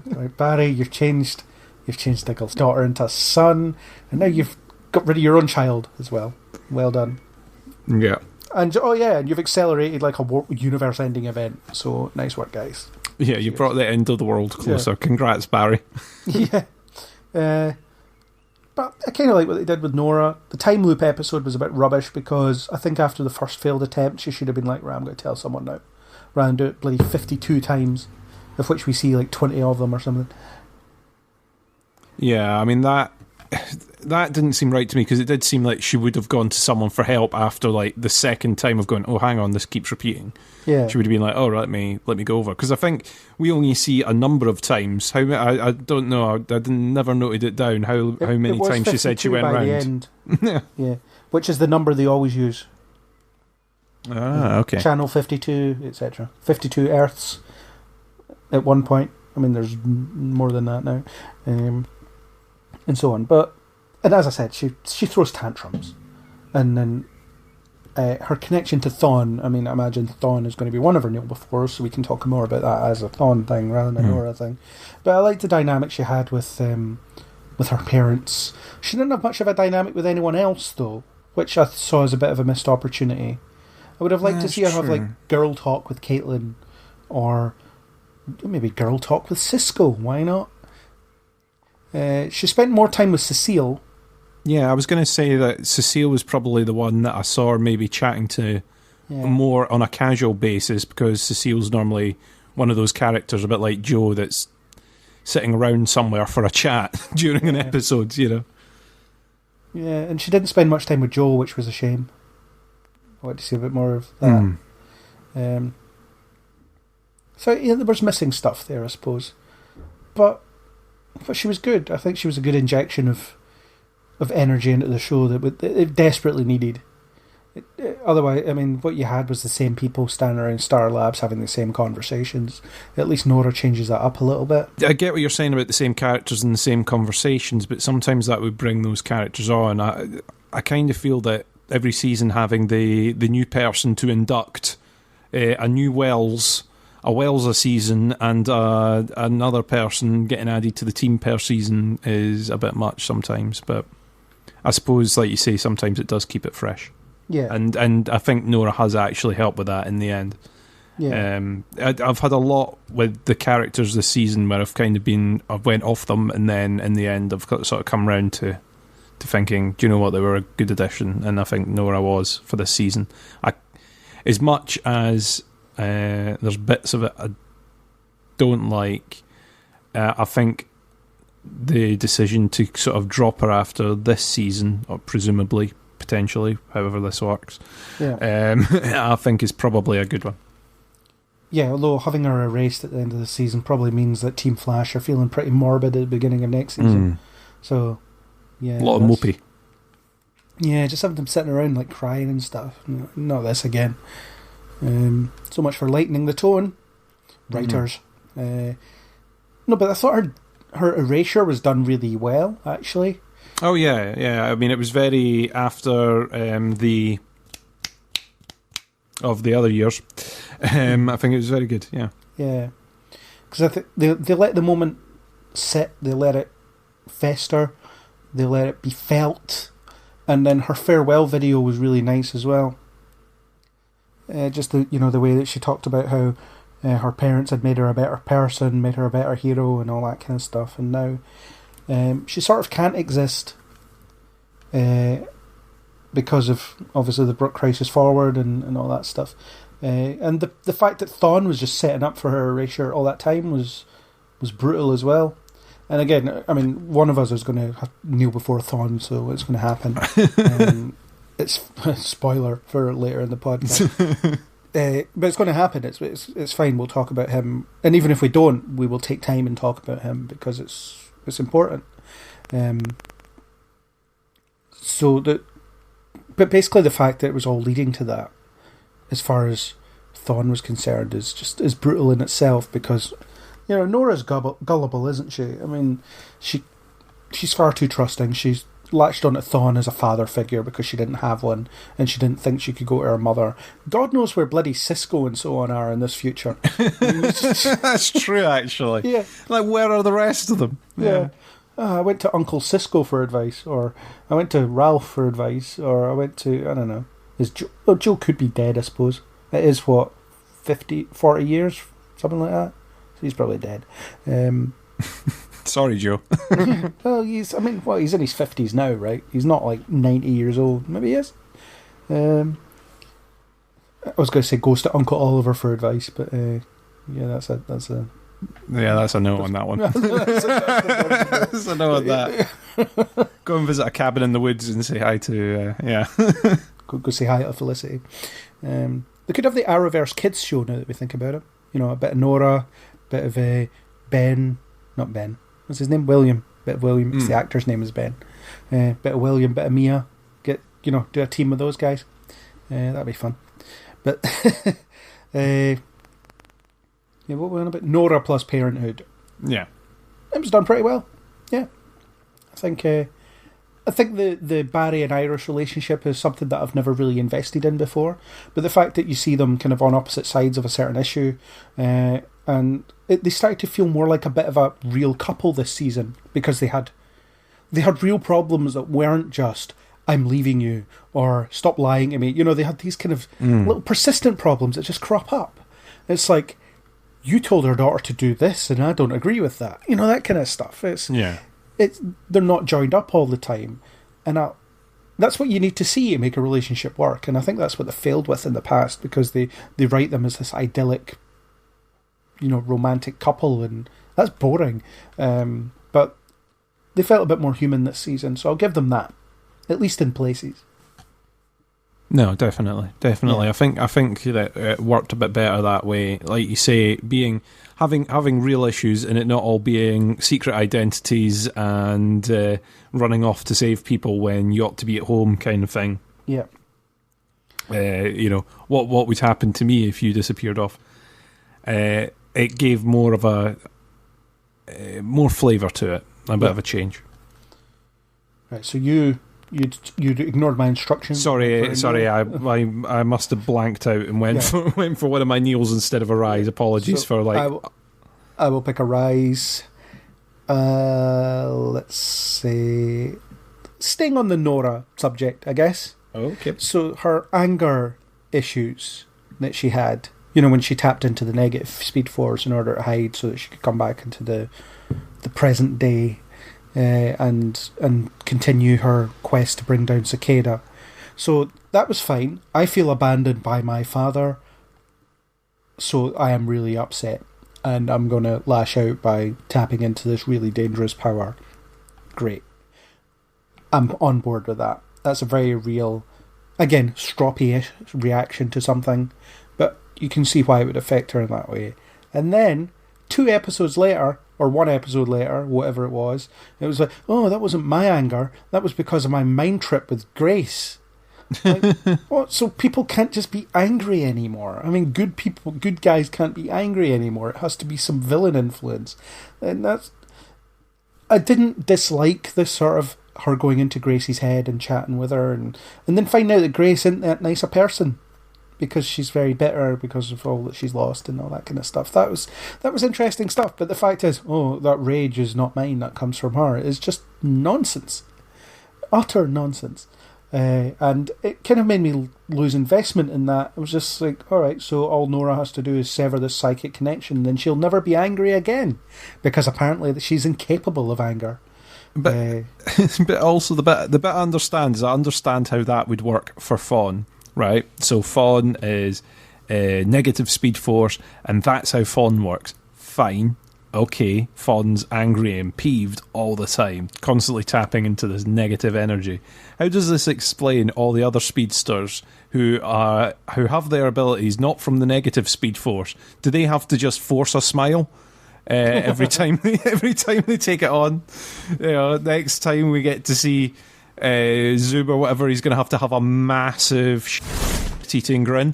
[SPEAKER 3] Right, Barry, you've changed Nichols' daughter into a son, and now you've got rid of your own child as well. Well done.
[SPEAKER 4] Yeah.
[SPEAKER 3] And and you've accelerated like a universe-ending event. So nice work, guys.
[SPEAKER 4] Yeah, you brought the end of the world closer. Yeah. Congrats, Barry.
[SPEAKER 3] Yeah. But I kind of like what they did with Nora. The time loop episode was a bit rubbish, because I think after the first failed attempt, she should have been like, right, I'm going to tell someone now. Rather than do it bloody 52 times, of which we see like 20 of them or something.
[SPEAKER 4] Yeah, I mean, that didn't seem right to me, because it did seem like she would have gone to someone for help after like the second time of going, oh, hang on, this keeps repeating.
[SPEAKER 3] Yeah,
[SPEAKER 4] she would have been like, oh, let me go over, because I think we only see a number of times. How I don't know. I never noted it down. How many times she said she went round. The end.
[SPEAKER 3] Yeah, which is the number they always use.
[SPEAKER 4] Ah, okay.
[SPEAKER 3] Channel 52, etc. 52 Earths. At one point, I mean, there's more than that now. And so on, and as I said, she throws tantrums, and then her connection to Thawne. I mean, I imagine Thawne is going to be one of her Neil before, so we can talk more about that as a Thawne thing rather than a Nora thing. But I like the dynamic she had with her parents. She didn't have much of a dynamic with anyone else, though, which I saw as a bit of a missed opportunity. I would have liked to see her have like girl talk with Caitlin, or maybe girl talk with Cisco. Why not? She spent more time with Cecile.
[SPEAKER 4] Yeah, I was going to say that Cecile was probably the one that I saw her maybe chatting to more on a casual basis, because Cecile's normally one of those characters, a bit like Joe, that's sitting around somewhere for a chat during an episode, Yeah,
[SPEAKER 3] and she didn't spend much time with Joe, which was a shame. I wanted to see a bit more of that. So there was missing stuff there, I suppose. but she was good. I think she was a good injection of energy into the show that it desperately needed. Otherwise, I mean, what you had was the same people standing around Star Labs having the same conversations. At least Nora changes that up a little bit.
[SPEAKER 4] I get what you're saying about the same characters and the same conversations, but sometimes that would bring those characters on. I kind of feel that every season having the new person to induct a new Wells a season and another person getting added to the team per season is a bit much sometimes, but I suppose, like you say, sometimes it does keep it fresh.
[SPEAKER 3] Yeah,
[SPEAKER 4] and I think Nora has actually helped with that in the end.
[SPEAKER 3] Yeah,
[SPEAKER 4] I've had a lot with the characters this season where I've went off them, and then in the end I've sort of come round to thinking, do you know what, they were a good addition, and I think Nora was for this season. As much as there's bits of it I don't like, I think the decision to sort of drop her after this season, or presumably, potentially, however this works, I think is probably a good one.
[SPEAKER 3] Yeah, although having her erased at the end of the season probably means that Team Flash are feeling pretty morbid at the beginning of next season. So, yeah.
[SPEAKER 4] A lot of mopey.
[SPEAKER 3] Yeah, just having them sitting around like crying and stuff. Not this again. So much for lightening the tone. Writers. No, but I thought her erasure was done really well, actually.
[SPEAKER 4] Oh, yeah. I mean, it was very after the other years. I think it was very good, yeah.
[SPEAKER 3] Yeah. Because I think they let the moment sit, they let it fester, they let it be felt, and then her farewell video was really nice as well. Just the way that she talked about how her parents had made her a better person, made her a better hero, and all that kind of stuff, and now she sort of can't exist because of obviously the Brooke Crisis Forward and all that stuff. And the fact that Thawne was just setting up for her erasure all that time was brutal as well. And again, I mean, one of us is going to kneel before Thawne, so it's going to happen. It's a spoiler for later in the podcast. But it's going to happen. It's fine. We'll talk about him, and even if we don't, we will take time and talk about him because it's important. But basically, the fact that it was all leading to that, as far as Thawne was concerned, is brutal in itself because, Nora's gullible, isn't she? I mean, she's far too trusting. She's latched onto Thawne as a father figure because she didn't have one, and she didn't think she could go to her mother. God knows where bloody Cisco and so on are in this future.
[SPEAKER 4] That's true, actually.
[SPEAKER 3] Yeah.
[SPEAKER 4] Like, where are the rest of them?
[SPEAKER 3] Yeah. I went to Uncle Cisco for advice, or I went to Ralph for advice, or I went to, I don't know. Joe could be dead, I suppose. It is, 40 years? Something like that? So he's probably dead.
[SPEAKER 4] Sorry, Joe.
[SPEAKER 3] Well, he's in his 50s now, right? He's not like 90 years old. Maybe he is. I was going to say goes to Uncle Oliver for advice, but yeah, that's a no on that one. That's a no on that.
[SPEAKER 4] Go and visit a cabin in the woods and say hi to,
[SPEAKER 3] Go say hi to Felicity. They could have the Arrowverse Kids show now that we think about it. A bit of Nora, bit of Ben. Not Ben. What's his name? William. Bit of William. It's the actor's name is Ben. Bit of William, bit of Mia. Do a team with those guys. That'd be fun. But what were we on about? Nora plus Parenthood.
[SPEAKER 4] Yeah,
[SPEAKER 3] it was done pretty well. Yeah, I think the Barry and Iris relationship is something that I've never really invested in before. But the fact that you see them kind of on opposite sides of a certain issue, and they started to feel more like a bit of a real couple this season because they had real problems that weren't just I'm leaving you or stop lying to me. They had these kind of little persistent problems that just crop up. It's like, you told our daughter to do this and I don't agree with that. That kind of stuff. They're not joined up all the time. And that's what you need to see to make a relationship work. And I think that's what they failed with in the past because they write them as this idyllic, romantic couple, and that's boring. But they felt a bit more human this season, so I'll give them that. At least in places.
[SPEAKER 4] No, definitely.
[SPEAKER 3] Yeah.
[SPEAKER 4] I think that it worked a bit better that way. Like you say, having real issues and it not all being secret identities and running off to save people when you ought to be at home, kind of thing.
[SPEAKER 3] Yeah.
[SPEAKER 4] What would happen to me if you disappeared off? It gave more of a more flavour to it, a bit of a change.
[SPEAKER 3] Right. So you ignored my instructions.
[SPEAKER 4] Sorry, I must have blanked out and went for one of my Neils instead of a rise. Apologies for
[SPEAKER 3] I will pick a rise. Let's say, staying on the Nora subject, I guess.
[SPEAKER 4] Okay.
[SPEAKER 3] So her anger issues that she had, when she tapped into the negative speed force in order to hide so that she could come back into the present day and continue her quest to bring down Cicada. So that was fine. I feel abandoned by my father, so I am really upset. And I'm going to lash out by tapping into this really dangerous power. Great. I'm on board with that. That's a very real, again, stroppy-ish reaction to something, but you can see why it would affect her in that way. And then, 2 episodes later, or 1 episode later, whatever it was like, oh, that wasn't my anger, that was because of my mind trip with Grace. Like, so people can't just be angry anymore. I mean, good guys can't be angry anymore. It has to be some villain influence. And I didn't dislike this sort of her going into Gracie's head and chatting with her and then find out that Grace isn't that nice a person because she's very bitter because of all that she's lost and all that kind of stuff. That was interesting stuff, but the fact is, that rage is not mine, that comes from her. It's just nonsense. Utter nonsense. And it kind of made me lose investment in that. It was just like, alright, so all Nora has to do is sever this psychic connection and then she'll never be angry again because apparently she's incapable of anger.
[SPEAKER 4] But but also the bit I understand is I understand how that would work for Fawn, right? So Fawn is negative speed force, and that's how Fawn works. Fine, okay. Fawn's angry and peeved all the time, constantly tapping into this negative energy. How does this explain all the other speedsters who have their abilities not from the negative speed force? Do they have to just force a smile? Every time they take it on, next time we get to see Zoom or whatever, he's going to have a massive eating grin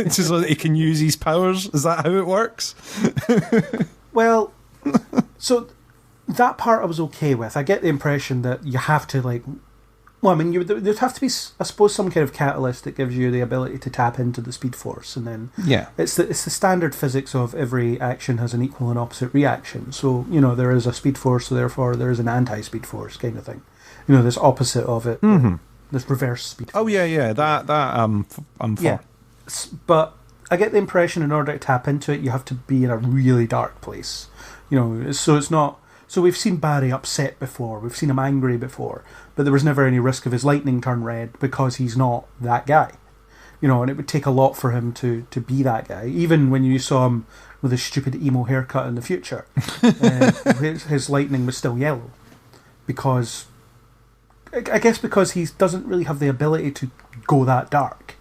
[SPEAKER 4] so that he can use his powers. Is that how it works?
[SPEAKER 3] Well, so that part I was okay with. I get the impression that you have to there'd have to be, I suppose, some kind of catalyst that gives you the ability to tap into the speed force, and then it's the standard physics of every action has an equal and opposite reaction. So there is a speed force, so therefore there is an anti-speed force kind of thing. This opposite of it, this reverse speed force.
[SPEAKER 4] Oh yeah, that I'm for.
[SPEAKER 3] Yeah, but I get the impression in order to tap into it, you have to be in a really dark place. So it's not. So we've seen Barry upset before, we've seen him angry before, but there was never any risk of his lightning turn red because he's not that guy. And it would take a lot for him to be that guy. Even when you saw him with his stupid emo haircut in the future, his lightning was still yellow. Because, I guess because he doesn't really have the ability to go that dark.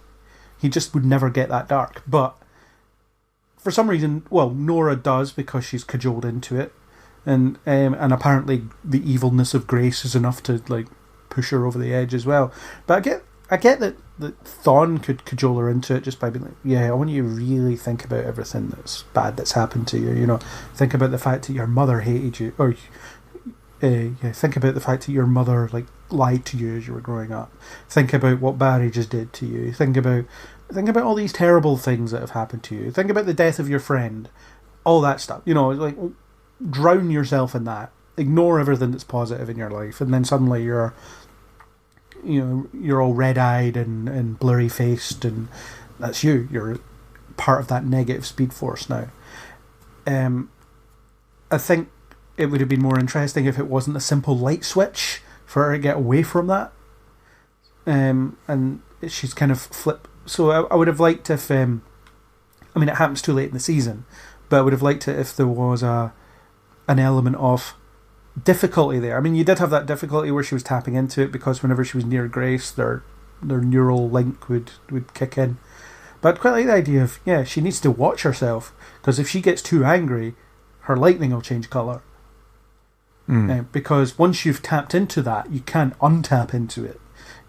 [SPEAKER 3] He just would never get that dark. But for some reason, Nora does because she's cajoled into it. And apparently the evilness of Grace is enough to push her over the edge as well. But I get that Thawne could cajole her into it just by being like, yeah, I want you to really think about everything that's bad that's happened to you. Think about the fact that your mother hated you, or think about the fact that your mother lied to you as you were growing up. Think about what Barry just did to you. Think about all these terrible things that have happened to you. Think about the death of your friend. All that stuff. Drown yourself in that. Ignore everything that's positive in your life, and then suddenly you're all red-eyed and blurry-faced, and that's you. You're part of that negative speed force now. I think it would have been more interesting if it wasn't a simple light switch for her to get away from that. And she's kind of flipped. So I would have liked if... it happens too late in the season, but I would have liked it if there was an element of difficulty there. You did have that difficulty where she was tapping into it because whenever she was near Grace, their neural link would kick in. But I quite like the idea of, she needs to watch herself, because if she gets too angry, her lightning will change colour. Because once you've tapped into that, you can't untap into it.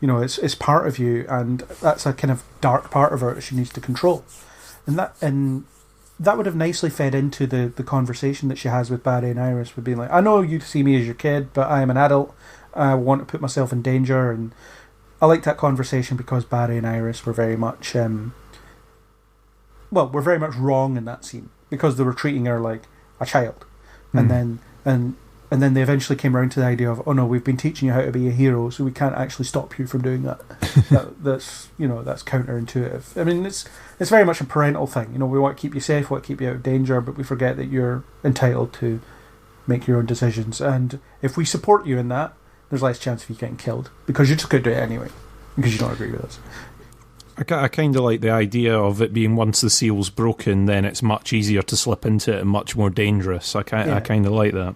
[SPEAKER 3] It's part of you, and that's a kind of dark part of her that she needs to control. And that would have nicely fed into the conversation that she has with Barry and Iris, with being like, I know you see me as your kid, but I am an adult. I want to put myself in danger. And I liked that conversation because Barry and Iris were very much, were very much wrong in that scene, because they were treating her like a child. And then they eventually came around to the idea of, oh no, we've been teaching you how to be a hero, so we can't actually stop you from doing that. That's counterintuitive. I mean, it's very much a parental thing. We want to keep you safe, want to keep you out of danger, but we forget that you're entitled to make your own decisions. And if we support you in that, there's less chance of you getting killed, because you're just going to do it anyway, because you don't agree with us.
[SPEAKER 4] I kind of like the idea of it being, once the seal's broken, then it's much easier to slip into it and much more dangerous. I kind of like that.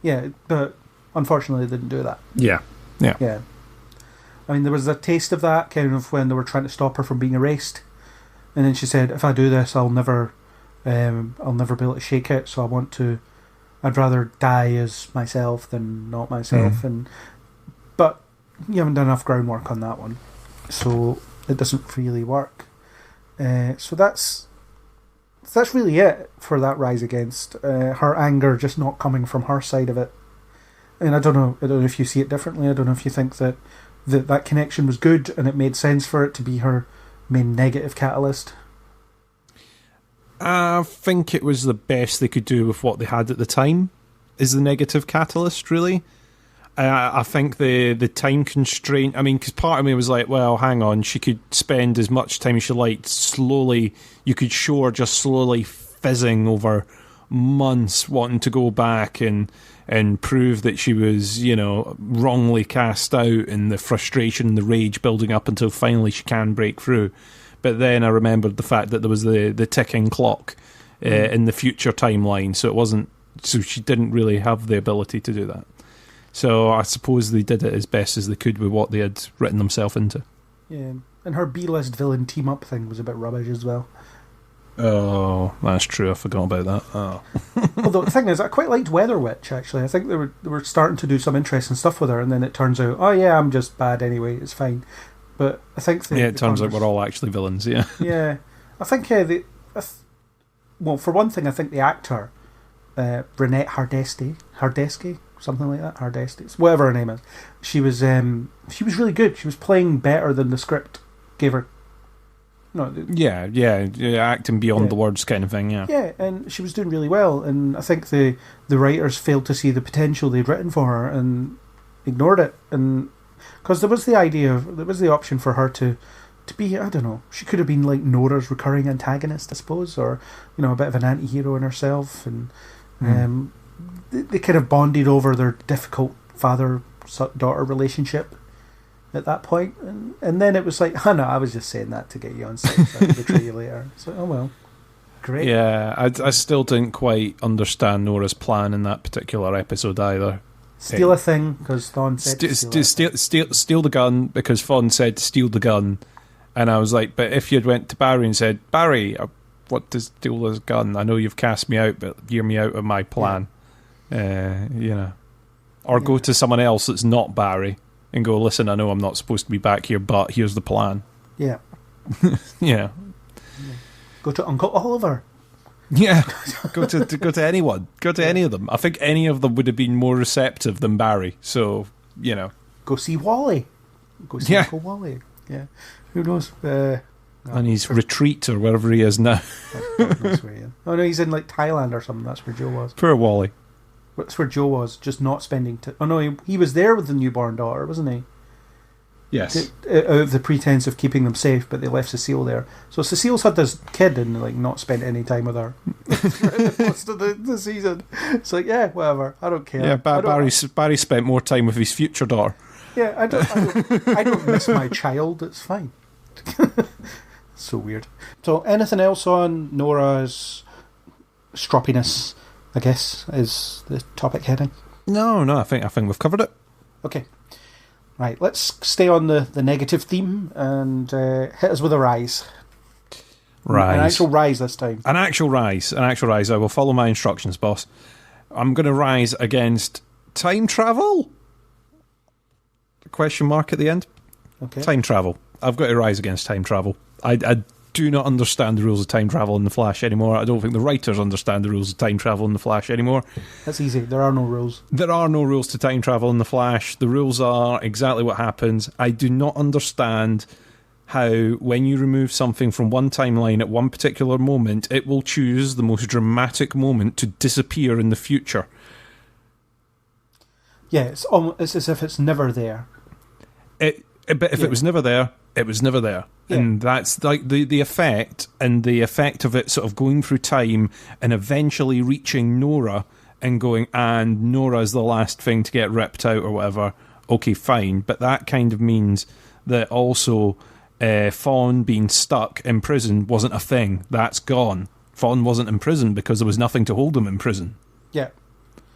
[SPEAKER 3] Yeah, but unfortunately they didn't do that.
[SPEAKER 4] Yeah.
[SPEAKER 3] I mean, there was a taste of that kind of when they were trying to stop her from being erased, and then she said, "If I do this, I'll never be able to shake it. So I'd rather die as myself than not myself." But you haven't done enough groundwork on that one, so it doesn't really work. So that's really it for that rise against her anger, just not coming from her side of it. And I don't know if you see it differently. I don't know if you think that connection was good and it made sense for it to be her main negative catalyst.
[SPEAKER 4] I think it was the best they could do with what they had at the time, is the negative catalyst, really. I think the time constraint, I mean, because part of me was like, well, hang on, she could spend as much time as she liked. Slowly, you could show her just slowly fizzing over months, wanting to go back and prove that she was, wrongly cast out, and the frustration and the rage building up until finally she can break through. But then I remembered the fact that there was the ticking clock in the future timeline, so she didn't really have the ability to do that. So I suppose they did it as best as they could with what they had written themselves into. Yeah,
[SPEAKER 3] and her B-list villain team-up thing was a bit rubbish as well.
[SPEAKER 4] Oh, that's true. I forgot about that. Oh.
[SPEAKER 3] Although the thing is, I quite liked Weather Witch, actually. I think they were starting to do some interesting stuff with her, and then it turns out, oh yeah, I'm just bad anyway, it's fine. But I think...
[SPEAKER 4] it turns out we're all actually villains, yeah.
[SPEAKER 3] Yeah. I think, for one thing, I think the actor, Renette Hardesky, something like that, Hardesty, whatever her name is, she was really good. She was playing better than the script gave her. Acting beyond the words kind of thing. Yeah, and she was doing really well. And I think the writers failed to see the potential they'd written for her and ignored it. And because there was the option for her to be, I don't know, she could have been like Nora's recurring antagonist, I suppose, or a bit of an anti-hero in herself, and they kind of bonded over their difficult father-daughter relationship at that point. And then it was like, oh no, I was just saying that to get you on side so I could betray you later. It's like, oh well, great.
[SPEAKER 4] Yeah, I still didn't quite understand Nora's plan in that particular episode either.
[SPEAKER 3] Steal a thing, because Thawne said
[SPEAKER 4] steal the gun, because Thawne said to steal the gun. And I was like, but if you'd went to Barry and said, Barry, I want to steal this gun. I know you've cast me out, but hear me out of my plan. Or go to someone else that's not Barry and go, listen, I know I'm not supposed to be back here, but here's the plan.
[SPEAKER 3] Yeah.
[SPEAKER 4] Yeah.
[SPEAKER 3] Go to Uncle Oliver.
[SPEAKER 4] Yeah. Go to anyone. Go to any of them. I think any of them would have been more receptive than Barry. So,
[SPEAKER 3] Go see Wally. Go see Uncle Wally. Yeah. Who knows?
[SPEAKER 4] And his retreat or wherever he is now.
[SPEAKER 3] Oh no, he's in like Thailand or something. That's where Joe was.
[SPEAKER 4] Poor Wally.
[SPEAKER 3] That's where Joe was, just not spending... Oh no, he was there with the newborn daughter, wasn't he?
[SPEAKER 4] Yes.
[SPEAKER 3] Out of the pretense of keeping them safe, but they left Cecile there. So Cecile's had this kid and not spent any time with her most of the season. It's like, yeah, whatever, I don't care.
[SPEAKER 4] Yeah, Barry spent more time with his future daughter.
[SPEAKER 3] Yeah, I don't miss my child, it's fine. So weird. So anything else on Nora's stroppiness, I guess, is the topic heading?
[SPEAKER 4] No, I think we've covered it.
[SPEAKER 3] Okay. Right, let's stay on the negative theme and hit us with a rise.
[SPEAKER 4] Rise.
[SPEAKER 3] An actual rise this time.
[SPEAKER 4] An actual rise. I will follow my instructions, boss. I'm going to rise against time travel? Question mark at the end.
[SPEAKER 3] Okay.
[SPEAKER 4] Time travel. I've got to rise against time travel. I do not understand the rules of time travel in The Flash anymore. I don't think the writers understand the rules of time travel in The Flash anymore.
[SPEAKER 3] That's easy. There are no rules.
[SPEAKER 4] There are no rules to time travel in The Flash. The rules are exactly what happens. I do not understand how, when you remove something from one timeline at one particular moment, it will choose the most dramatic moment to disappear in the future.
[SPEAKER 3] Yeah, it's as if it's never there.
[SPEAKER 4] But if it was never there, it was never there. Yeah. And that's like the effect, and the effect of it sort of going through time and eventually reaching Nora and going, and Nora's the last thing to get ripped out or whatever. Okay, fine. But that kind of means that also Fawn being stuck in prison wasn't a thing. That's gone. Fawn wasn't in prison because there was nothing to hold him in prison.
[SPEAKER 3] Yeah.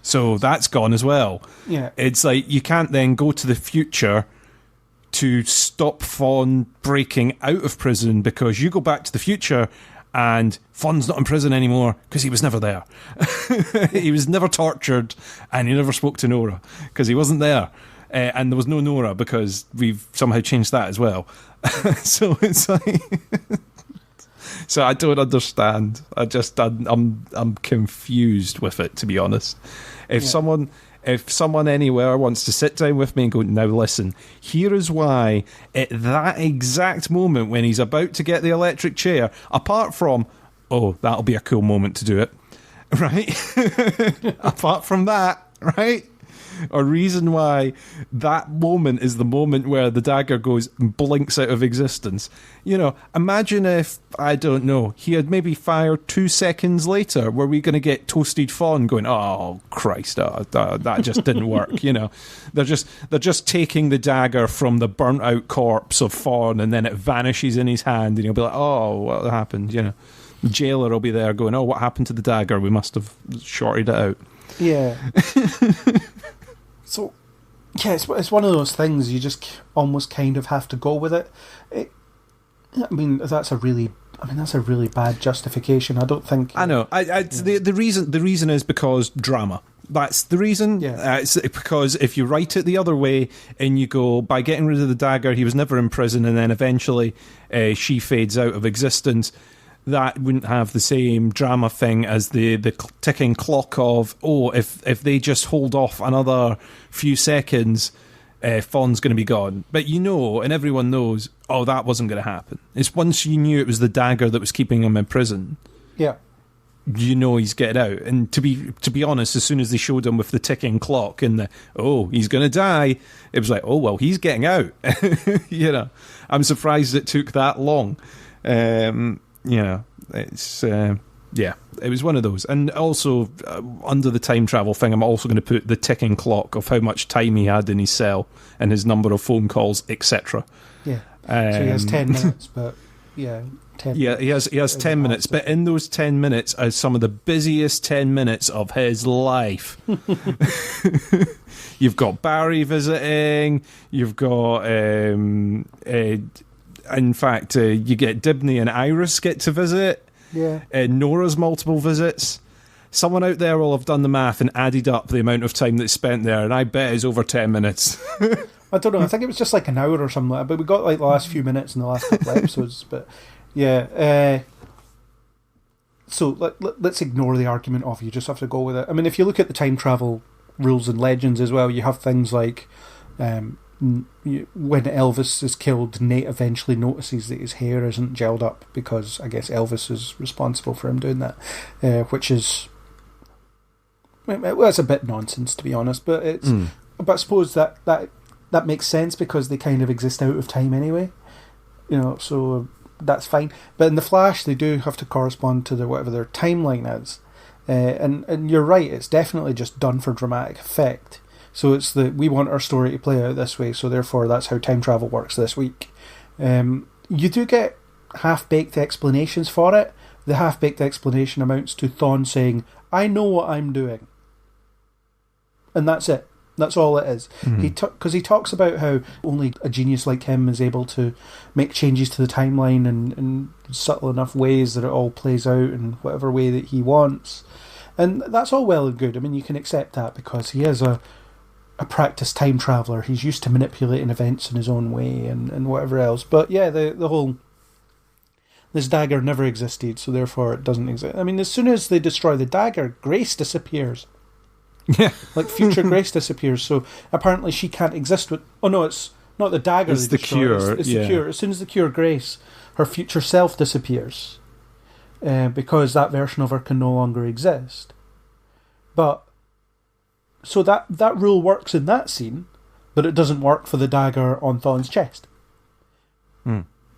[SPEAKER 4] So that's gone as well.
[SPEAKER 3] Yeah.
[SPEAKER 4] It's like you can't then go to the future to stop Fawn breaking out of prison, because you go back to the future and Fawn's not in prison anymore because he was never there. He was never tortured, and he never spoke to Nora because he wasn't there. And there was no Nora because we've somehow changed that as well. So it's like... So I don't understand. I'm confused with it, to be honest. If someone anywhere wants to sit down with me and go, now listen, here is why at that exact moment when he's about to get the electric chair, apart from, oh, that'll be a cool moment to do it, right? Apart from that, right? A reason why that moment is the moment where the dagger goes and blinks out of existence. You know, imagine if, I don't know, he had maybe fired 2 seconds later. Were we going to get Toasted Fawn going, oh, Christ, that just didn't work, you know? They're just taking the dagger from the burnt-out corpse of Fawn, and then it vanishes in his hand, and he'll be like, oh, what happened, you know? The jailer will be there going, oh, what happened to the dagger? We must have shorted it out.
[SPEAKER 3] Yeah. So, yeah, it's one of those things you just almost kind of have to go with it. That's a really bad justification. I don't think.
[SPEAKER 4] I know. The reason is because drama. That's the reason.
[SPEAKER 3] Yeah.
[SPEAKER 4] It's because if you write it the other way and you go, by getting rid of the dagger, he was never in prison, and then eventually she fades out of existence, that wouldn't have the same drama thing as the ticking clock of, oh, if they just hold off another few seconds, Fawn's going to be gone. But you know, and everyone knows, oh, that wasn't going to happen. It's once you knew it was the dagger that was keeping him in prison.
[SPEAKER 3] Yeah.
[SPEAKER 4] You know he's getting out. And to be honest, as soon as they showed him with the ticking clock and the, oh, he's going to die, it was like, oh, well, he's getting out. You know, I'm surprised it took that long. Yeah, it's it was one of those. And also, under the time travel thing, I'm also going to put the ticking clock of how much time he had in his cell and his number of phone calls, etc.
[SPEAKER 3] Yeah, so he has 10 minutes, but yeah, 10.
[SPEAKER 4] Yeah, he has 10 minutes, but in those 10 minutes are some of the busiest 10 minutes of his life. You've got Barry visiting. You've got in fact, you get Dibney and Iris get to visit.
[SPEAKER 3] Yeah.
[SPEAKER 4] Nora's multiple visits. Someone out there will have done the math and added up the amount of time that's spent there, and I bet it's over 10 minutes.
[SPEAKER 3] I don't know. I think it was just like an hour or something like that, but we got like the last few minutes in the last couple of episodes. But yeah. So let's ignore the argument of you just have to go with it. I mean, if you look at the time travel rules and legends as well, you have things like... when Elvis is killed, Nate eventually notices that his hair isn't gelled up because I guess Elvis is responsible for him doing that, which is it's a bit nonsense, to be honest. But it's but I suppose that makes sense because they kind of exist out of time anyway, you know. So that's fine. But in the Flash, they do have to correspond to whatever their timeline is, and you're right. It's definitely just done for dramatic effect. So it's we want our story to play out this way, so therefore that's how time travel works this week. You do get half-baked explanations for it. The half-baked explanation amounts to Thawne saying, I know what I'm doing. And that's it. That's all it is. Because he talks about how only a genius like him is able to make changes to the timeline in subtle enough ways that it all plays out in whatever way that he wants. And that's all well and good. I mean, you can accept that because he is a practiced time traveller. He's used to manipulating events in his own way and whatever else. But yeah, the whole... This dagger never existed, so therefore it doesn't exist. I mean, as soon as they destroy the dagger, Grace disappears.
[SPEAKER 4] Yeah.
[SPEAKER 3] Like, future Grace disappears, so apparently she can't exist with... Oh, no, it's not the dagger.
[SPEAKER 4] It's the cure.
[SPEAKER 3] It's the cure. As soon as the cure Grace, her future self disappears. Because that version of her can no longer exist. But... So that rule works in that scene, but it doesn't work for the dagger on Thawne's chest.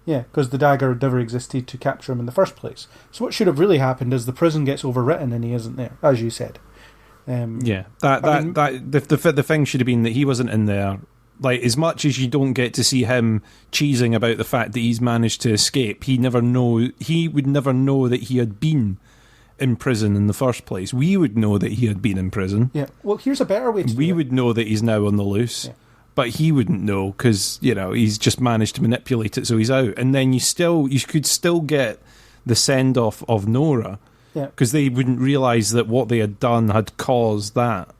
[SPEAKER 3] Yeah, because the dagger never existed to capture him in the first place. So what should have really happened is the prison gets overwritten and he isn't there, as you said.
[SPEAKER 4] The thing should have been that he wasn't in there. Like, as much as you don't get to see him cheesing about the fact that he's managed to escape, he would never know that he had been in prison in the first place. We would know that he had been in prison.
[SPEAKER 3] Yeah. Well, here's a better way to do it.
[SPEAKER 4] We would know that he's now on the loose. Yeah. But he wouldn't know because, he's just managed to manipulate it so he's out. And then you could still get the send-off of Nora.
[SPEAKER 3] Yeah.
[SPEAKER 4] Because they wouldn't realise that what they had done had caused that.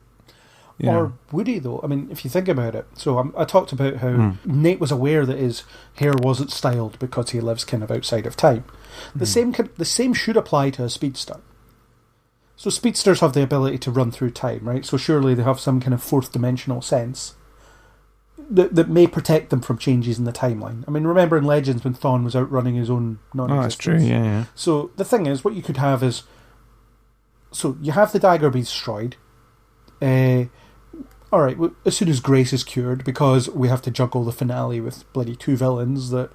[SPEAKER 3] Or would he, though? I mean, if you think about it. So I talked about how Nate was aware that his hair wasn't styled because he lives kind of outside of time. The same should apply to a speedster. So speedsters have the ability to run through time, right? So surely they have some kind of fourth dimensional sense that may protect them from changes in the timeline. I mean, remember in Legends when Thawne was out running his own non-existence?
[SPEAKER 4] Oh, that's true, yeah.
[SPEAKER 3] So the thing is, what you could have is... So you have the dagger be destroyed. Alright, as soon as Grace is cured, because we have to juggle the finale with bloody two villains, that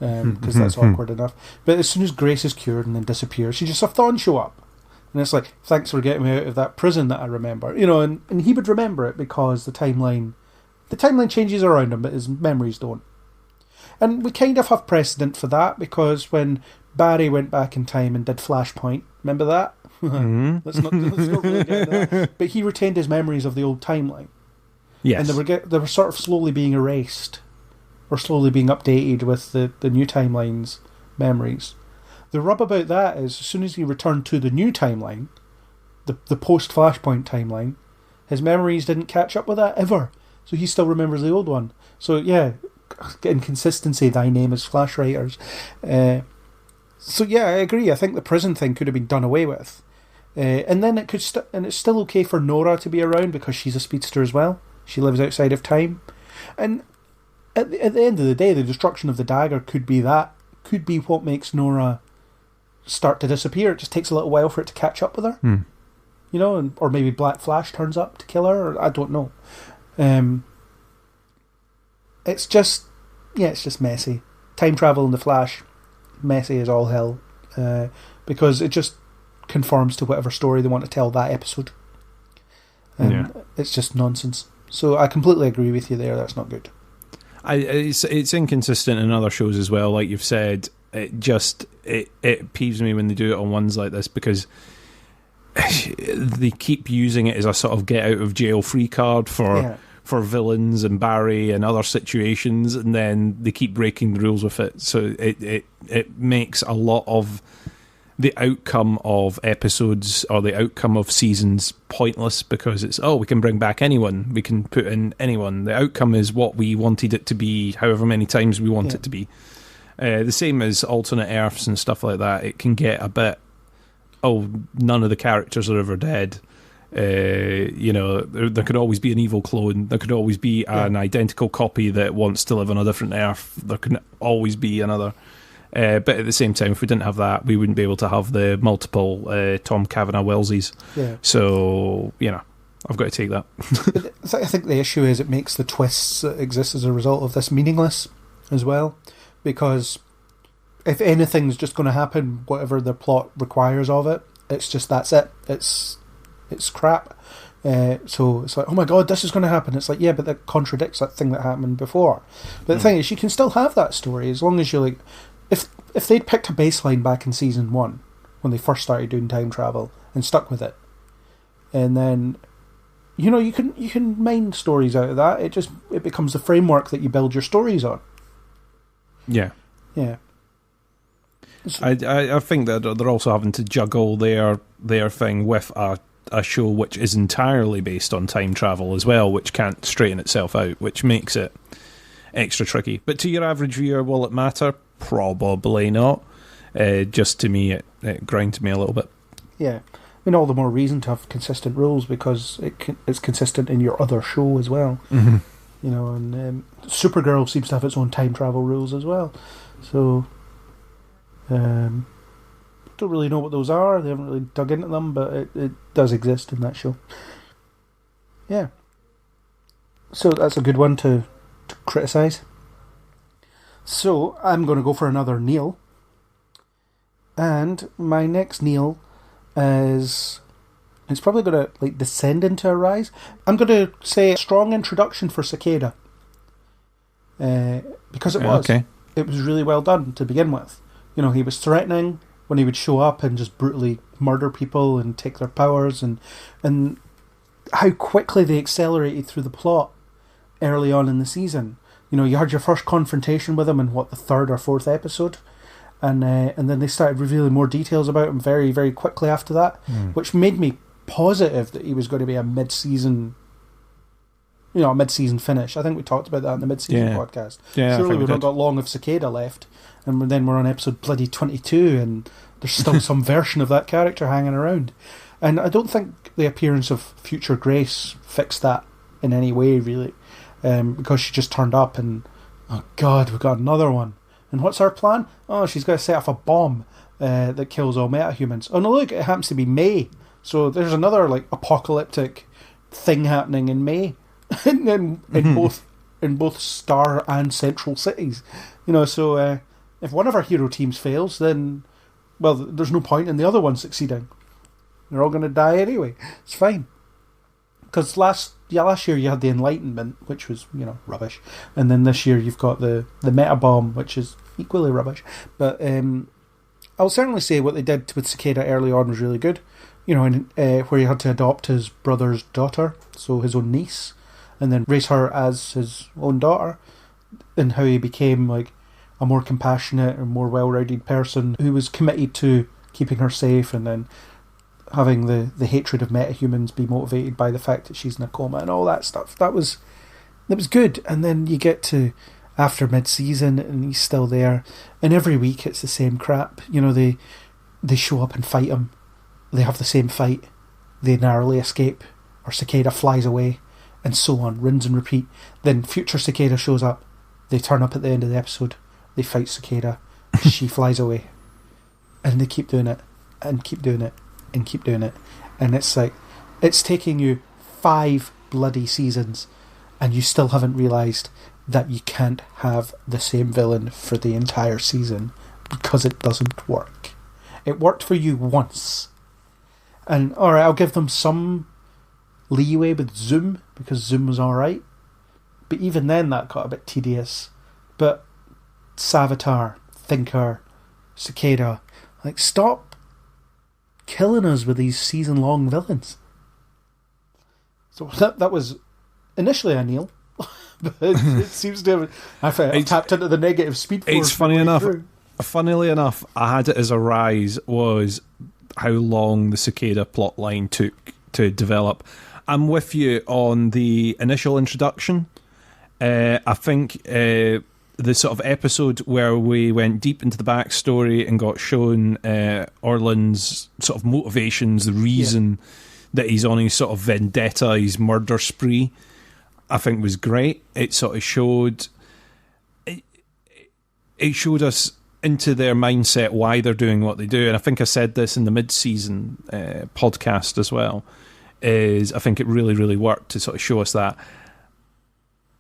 [SPEAKER 3] because that's awkward enough. But as soon as Grace is cured and then disappears, you just have Thawne show up. And it's like, thanks for getting me out of that prison that I remember. And he would remember it because the timeline changes around him, but his memories don't. And we kind of have precedent for that, because when Barry went back in time and did Flashpoint, remember that? Let's not really get into that. But he retained his memories of the old timeline.
[SPEAKER 4] Yes.
[SPEAKER 3] And they were sort of slowly being erased, or slowly being updated with the new timeline's memories. The rub about that is, as soon as he returned to the new timeline, the post-Flashpoint timeline, his memories didn't catch up with that ever. So he still remembers the old one. So yeah, inconsistency, thy name is Flash Writers. So yeah, I agree. I think the prison thing could have been done away with. And then it could and it's still okay for Nora to be around because she's a speedster as well. She lives outside of time. And at the end of the day, the destruction of the dagger could be what makes Nora start to disappear. It just takes a little while for it to catch up with her. Or maybe Black Flash turns up to kill her, or I don't know. It's just messy. Time travel in the Flash, messy as all hell, because it just conforms to whatever story they want to tell that episode. It's just nonsense. So I completely agree with you there. That's not good.
[SPEAKER 4] It's inconsistent in other shows as well. Like you've said, it peeves me when they do it on ones like this, because they keep using it as a sort of get out of jail free card for villains and Barry and other situations, and then they keep breaking the rules with it. So it makes a lot of the outcome of episodes or the outcome of seasons pointless, because it's, we can bring back anyone, we can put in anyone. The outcome is what we wanted it to be, however many times we want it to be. The same as alternate Earths and stuff like that. It can get a bit, none of the characters are ever dead. There could always be an evil clone. There could always be an identical copy that wants to live on a different Earth. There can always be another. But at the same time, if we didn't have that, we wouldn't be able to have the multiple Tom Cavanagh Wellsies. Yeah. So, I've got to take that.
[SPEAKER 3] I think the issue is it makes the twists that exist as a result of this meaningless as well. Because if anything's just going to happen, whatever the plot requires of it, it's just that's it. It's crap. So it's like, oh my god, this is going to happen. It's like, yeah, but that contradicts that thing that happened before. But the thing is, you can still have that story as long as you like. If they'd picked a baseline back in season 1 when they first started doing time travel and stuck with it, and then you can mine stories out of that. It becomes the framework that you build your stories on.
[SPEAKER 4] Yeah.
[SPEAKER 3] Yeah.
[SPEAKER 4] I think that they're also having to juggle their thing with a show which is entirely based on time travel as well, which can't straighten itself out, which makes it extra tricky. But to your average viewer, will it matter? Probably not. Just to me, it grinds me a little bit.
[SPEAKER 3] Yeah. I mean, all the more reason to have consistent rules because it's consistent in your other show as well.
[SPEAKER 4] Mm-hmm.
[SPEAKER 3] You know, and Supergirl seems to have its own time travel rules as well. So, don't really know what those are. They haven't really dug into them, but it does exist in that show. Yeah. So that's a good one to criticise. So I'm going to go for another Neil. And my next Neil is... It's probably going to descend into a rise. I'm going to say a strong introduction for Cicada. Because it was.
[SPEAKER 4] Okay.
[SPEAKER 3] It was really well done to begin with. You know, he was threatening when he would show up and just brutally murder people and take their powers, and how quickly they accelerated through the plot early on in the season. You know, you had your first confrontation with him in the third or fourth episode, and then they started revealing more details about him very, very quickly after that, which made me positive that he was going to be a mid-season finish. I think we talked about that in the mid-season podcast.
[SPEAKER 4] Yeah,
[SPEAKER 3] surely we've not got long of Cicada left, and then we're on episode bloody 22, and there's still some version of that character hanging around. And I don't think the appearance of future Grace fixed that in any way, really, because she just turned up and, oh God, we've got another one. And what's her plan? Oh, she's got to set off a bomb that kills all metahumans. Oh no, look, it happens to be May. So there's another apocalyptic thing happening in May, in both Star and Central cities. You know, so if one of our hero teams fails, then there's no point in the other one succeeding. They're all going to die anyway. It's fine. Because last year you had the Enlightenment, which was rubbish, and then this year you've got the meta bomb, which is equally rubbish. But I'll certainly say what they did with Cicada early on was really good. You know, where he had to adopt his brother's daughter, so his own niece, and then raise her as his own daughter, and how he became a more compassionate and more well-rounded person who was committed to keeping her safe, and then having the hatred of metahumans be motivated by the fact that she's in a coma and all that stuff. That was good. And then you get to after mid-season and he's still there, and every week it's the same crap. You know, they show up and fight him. They have the same fight. They narrowly escape, or Cicada flies away, and so on, rinse and repeat. Then future Cicada shows up. They turn up at the end of the episode. They fight Cicada. She flies away. And they keep doing it, and keep doing it, and keep doing it. And it's it's taking you 5 bloody seasons, and you still haven't realised that you can't have the same villain for the entire season, because it doesn't work. It worked for you once. And alright, I'll give them some leeway with Zoom, because Zoom was alright. But even then that got a bit tedious. But Savitar, Thinker, Cicada, stop killing us with these season-long villains. So that was initially a Neil, but it seems to have I've tapped into the negative Speedforce.
[SPEAKER 4] It's funny enough. Funnily enough, I had it as a rise was how long the Cicada plotline took to develop. I'm with you on the initial introduction. I think the sort of episode where we went deep into the backstory and got shown Orland's sort of motivations, the reason that he's on his sort of vendetta, his murder spree, I think was great. It sort of showed us into their mindset, why they're doing what they do. And I think I said this in the mid-season podcast as well, is I think it really, really worked to sort of show us that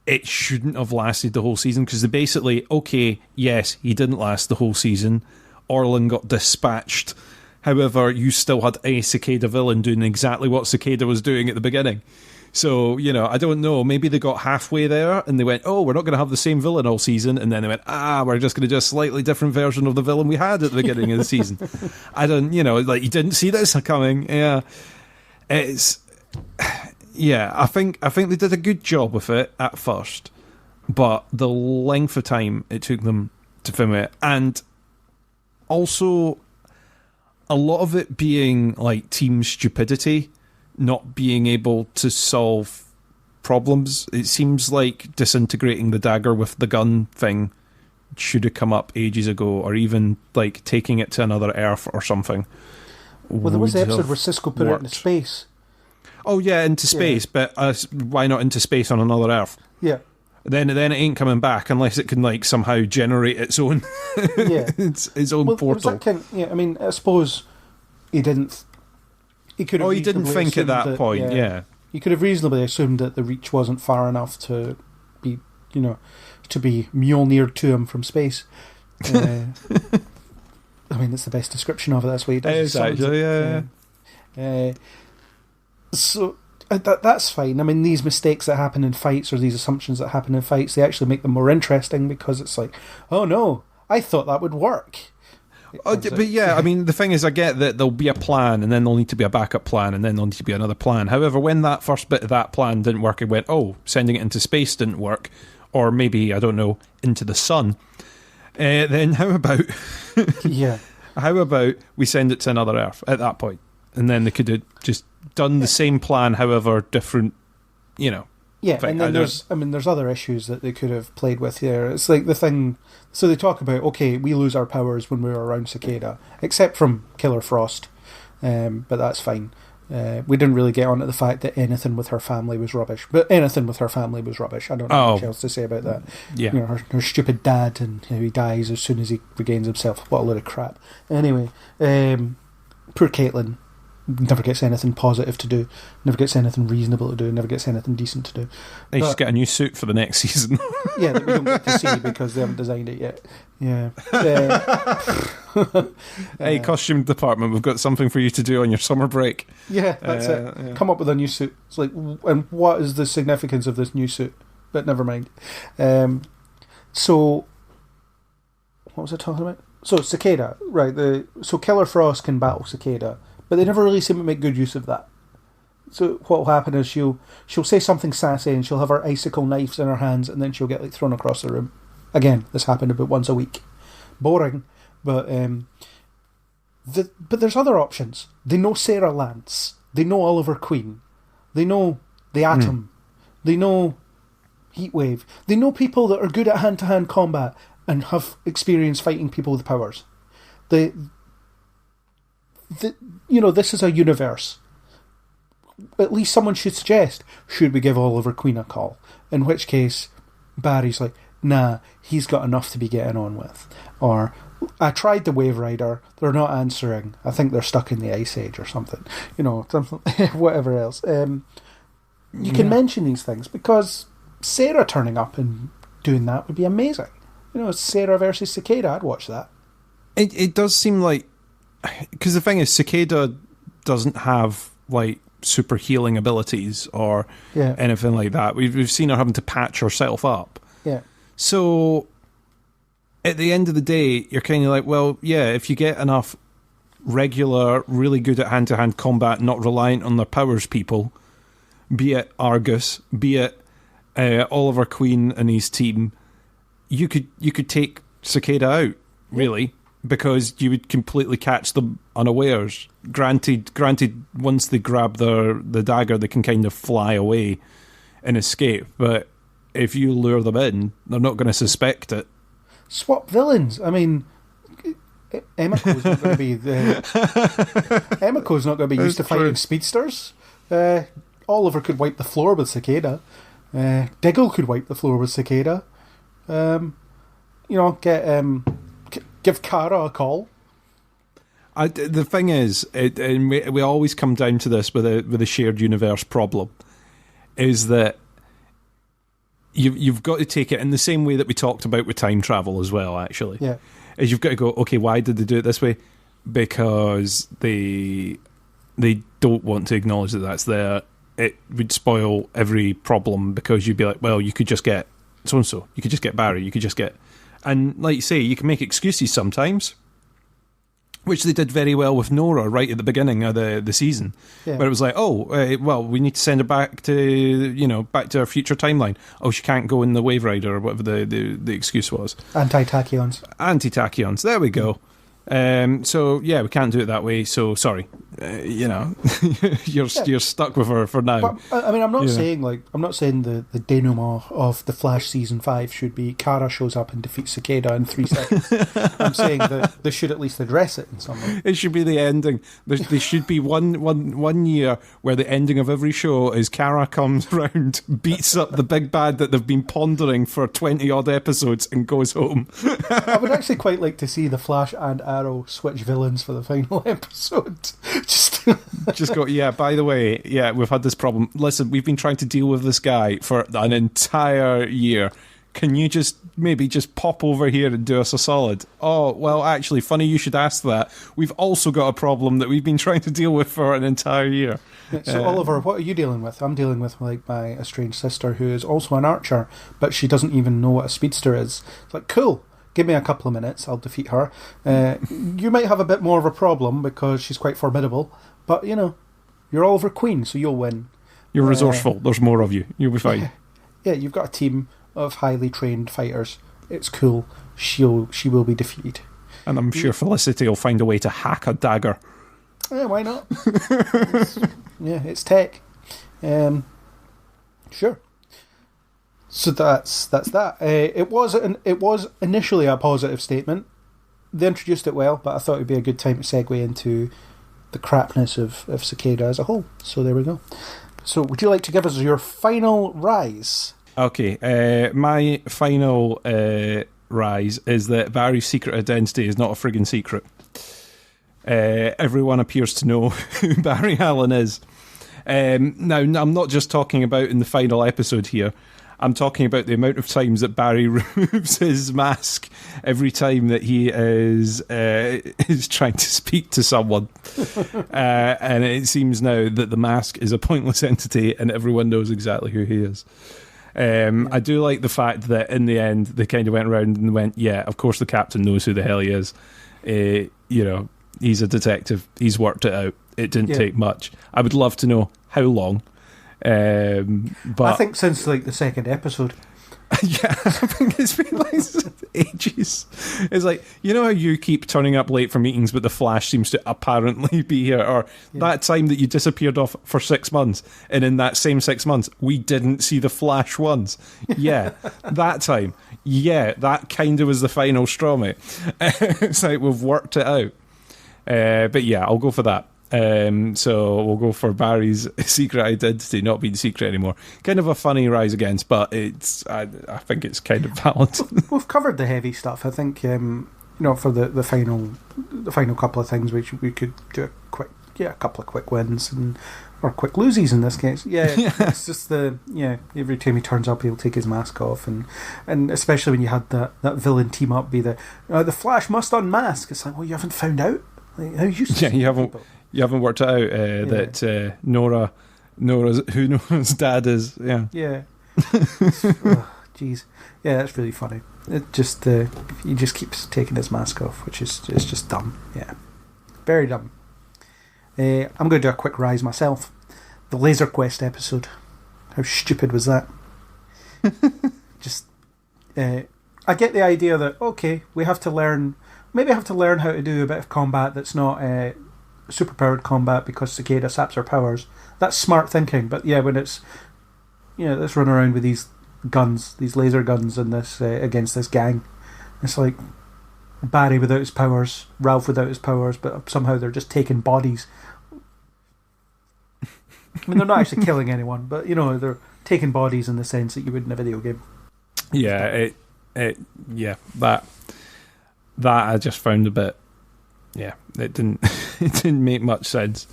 [SPEAKER 4] it shouldn't have lasted the whole season, because they basically, okay, yes, he didn't last the whole season. Orland got dispatched. However, you still had a Cicada villain doing exactly what Cicada was doing at the beginning. So, I don't know, maybe they got halfway there and they went, oh, we're not going to have the same villain all season. And then they went, we're just going to do a slightly different version of the villain we had at the beginning of the season. I don't, you didn't see this coming. Yeah. It's, Yeah, I think they did a good job with it at first, but the length of time it took them to film it, and also a lot of it being like team stupidity, not being able to solve problems. It seems like disintegrating the dagger with the gun thing should have come up ages ago, or even like taking it to another Earth or something.
[SPEAKER 3] Well, there was the episode where Cisco put it into space.
[SPEAKER 4] Oh yeah, into space, but why not into space on another Earth?
[SPEAKER 3] Yeah.
[SPEAKER 4] Then it ain't coming back unless it can like somehow generate its own its own portal.
[SPEAKER 3] I mean, I suppose he didn't. He could.
[SPEAKER 4] He didn't think at that point. Yeah.
[SPEAKER 3] You could have reasonably assumed that the reach wasn't far enough to be, to be Mjolnired to him from space. I mean, it's the best description of it. That's what he does.
[SPEAKER 4] Exactly. Yeah.
[SPEAKER 3] So that's fine. I mean, these mistakes that happen in fights, or these assumptions that happen in fights, they actually make them more interesting, because it's like, oh no, I thought that would work.
[SPEAKER 4] But yeah, I mean, the thing is, I get that there'll be a plan, and then there'll need to be a backup plan, and then there'll need to be another plan. However, when that first bit of that plan didn't work, it went, sending it into space didn't work, or maybe, I don't know, into the sun. Then how about how about we send it to another Earth at that point, and then they could have just done the same plan, however different,
[SPEAKER 3] Yeah, and then there's other issues that they could have played with here. It's like the thing. So they talk about, okay, we lose our powers when we're around Cicada, except from Killer Frost, but that's fine. We didn't really get on to the fact that anything with her family was rubbish. But anything with her family was rubbish. I don't know much else to say about that.
[SPEAKER 4] Yeah.
[SPEAKER 3] Her stupid dad, and how he dies as soon as he regains himself. What a load of crap. Anyway, poor Caitlin never gets anything positive to do, never gets anything reasonable to do, never gets anything decent to do.
[SPEAKER 4] They just get a new suit for the next season.
[SPEAKER 3] Yeah, that we don't get to see because they haven't designed it yet. Yeah.
[SPEAKER 4] Hey, costume department, we've got something for you to do on your summer break.
[SPEAKER 3] Yeah, that's it. Yeah. Come up with a new suit. It's like, and what is the significance of this new suit? But never mind. So, what was I talking about? So, Cicada, right. So Killer Frost can battle Cicada, but they never really seem to make good use of that. So what will happen is she'll say something sassy, and she'll have her icicle knives in her hands, and then she'll get thrown across the room. Again, this happened about once a week. Boring, but but there's other options. They know Sarah Lance. They know Oliver Queen. They know the Atom. They know Heatwave. They know people that are good at hand-to-hand combat and have experience fighting people with powers. This is a universe. At least someone should suggest, should we give Oliver Queen a call? In which case, Barry's like, nah, he's got enough to be getting on with. Or, I tried the Wave Rider, they're not answering. I think they're stuck in the Ice Age or something. Whatever else. You can mention these things, because Sarah turning up and doing that would be amazing. Sarah versus Cicada, I'd watch that.
[SPEAKER 4] It does seem like, because the thing is, Cicada doesn't have like super healing abilities or anything like that. We've seen her having to patch herself up.
[SPEAKER 3] Yeah.
[SPEAKER 4] So at the end of the day, you're kind of like, well, yeah, if you get enough regular, really good at hand-to-hand combat, not reliant on their powers people, be it Argus, be it Oliver Queen and his team, you could take Cicada out, really. Because you would completely catch them unawares. Granted, once they grab the dagger, they can kind of fly away and escape. But if you lure them in, they're not going to suspect it.
[SPEAKER 3] Swap villains. I mean, Emico's not going to be Emico's not going to be used to fighting speedsters. Oliver could wipe the floor with Cicada. Diggle could wipe the floor with Cicada. Give Kara a call.
[SPEAKER 4] The thing is, and we always come down to this with a shared universe problem, is that you've got to take it in the same way that we talked about with time travel as well, actually.
[SPEAKER 3] Yeah.
[SPEAKER 4] Is you've got to go, okay, why did they do it this way? Because they don't want to acknowledge that that's there. It would spoil every problem, because you'd be like, well, you could just get so-and-so. You could just get Barry. You could just get... And like you say, you can make excuses sometimes. Which they did very well with Nora right at the beginning of the season, where it was like, well, we need to send her back to back to our future timeline. Oh, she can't go in the Wave Rider or whatever the excuse was.
[SPEAKER 3] Anti-tachyons.
[SPEAKER 4] There we go. So yeah, we can't do it that way. So sorry, you're stuck with her for now.
[SPEAKER 3] But, I mean, I'm not saying the denouement of the Flash season 5 should be Kara shows up and defeats Cicada in 3 seconds. I'm saying that they should at least address it in some way.
[SPEAKER 4] It should be the ending. There should be one year where the ending of every show is Kara comes round, beats up the big bad that they've been pondering for 20 odd episodes, and goes home.
[SPEAKER 3] I would actually quite like to see the Flash and Arrow switch villains for the final episode.
[SPEAKER 4] Just go, yeah, by the way, yeah, we've had this problem. Listen, we've been trying to deal with this guy for an entire year. Can you maybe just pop over here and do us a solid? Oh, well, actually, funny you should ask that. We've also got a problem that we've been trying to deal with for an entire year.
[SPEAKER 3] So, Oliver, what are you dealing with? I'm dealing with my estranged sister, who is also an archer, but she doesn't even know what a speedster is. It's like, cool. Give me a couple of minutes, I'll defeat her. You might have a bit more of a problem because she's quite formidable, but, you're Oliver Queen, so you'll win.
[SPEAKER 4] You're resourceful. There's more of you. You'll be fine.
[SPEAKER 3] Yeah, you've got a team of highly trained fighters. It's cool. She will be defeated.
[SPEAKER 4] And I'm sure Felicity will find a way to hack a dagger.
[SPEAKER 3] Yeah, why not? It's tech. Sure. So that's that. It was initially a positive statement. They introduced it well, but I thought it'd be a good time to segue into the crapness of Cicada as a whole. So there we go. So would you like to give us your final rise?
[SPEAKER 4] Okay, my final rise is that Barry's secret identity is not a friggin' secret. Everyone appears to know who Barry Allen is. Now, I'm not just talking about in the final episode here. I'm talking about the amount of times that Barry removes his mask every time that he is trying to speak to someone. And it seems now that the mask is a pointless entity and everyone knows exactly who he is. I do like the fact that in the end they kind of went around and went, yeah, of course the captain knows who the hell he is. He's a detective. He's worked it out. It didn't take much. I would love to know how long. But
[SPEAKER 3] I think since the second episode.
[SPEAKER 4] Yeah, I think it's been ages. It's like, how you keep turning up late for meetings, but the Flash seems to apparently be here, or that time that you disappeared off for 6 months, and in that same 6 months we didn't see the Flash once. Yeah, that time. Yeah, that kind of was the final straw, mate. It's like we've worked it out. But yeah, I'll go for that. So we'll go for Barry's secret identity not being secret anymore. Kind of a funny rise against, but I think it's kind of valid.
[SPEAKER 3] We've covered the heavy stuff. I think for the final couple of things we could do a couple of quick wins or quick losies in this case. Yeah, it's just every time he turns up he'll take his mask off, and especially when you had that villain team up be the Flash must unmask. It's like, well, you haven't found out. Like, how you
[SPEAKER 4] you haven't. People? You haven't worked it out that Nora's who Nora's dad is. Yeah.
[SPEAKER 3] Yeah. Jeez. Yeah, that's really funny. It just he just keeps taking his mask off, which is just dumb. Yeah, very dumb. I'm going to do a quick rise myself. The Laser Quest episode. How stupid was that? Just I get the idea that we have to learn. Maybe I have to learn how to do a bit of combat that's not superpowered combat because Cicada saps her powers. That's smart thinking, but when it's let's run around with these guns, these laser guns, and this against this gang. It's like Barry without his powers, Ralph without his powers, but somehow they're just taking bodies. I mean, they're not actually killing anyone, but they're taking bodies in the sense that you would in a video game.
[SPEAKER 4] Yeah, that I just found a bit. Yeah, it didn't make much sense.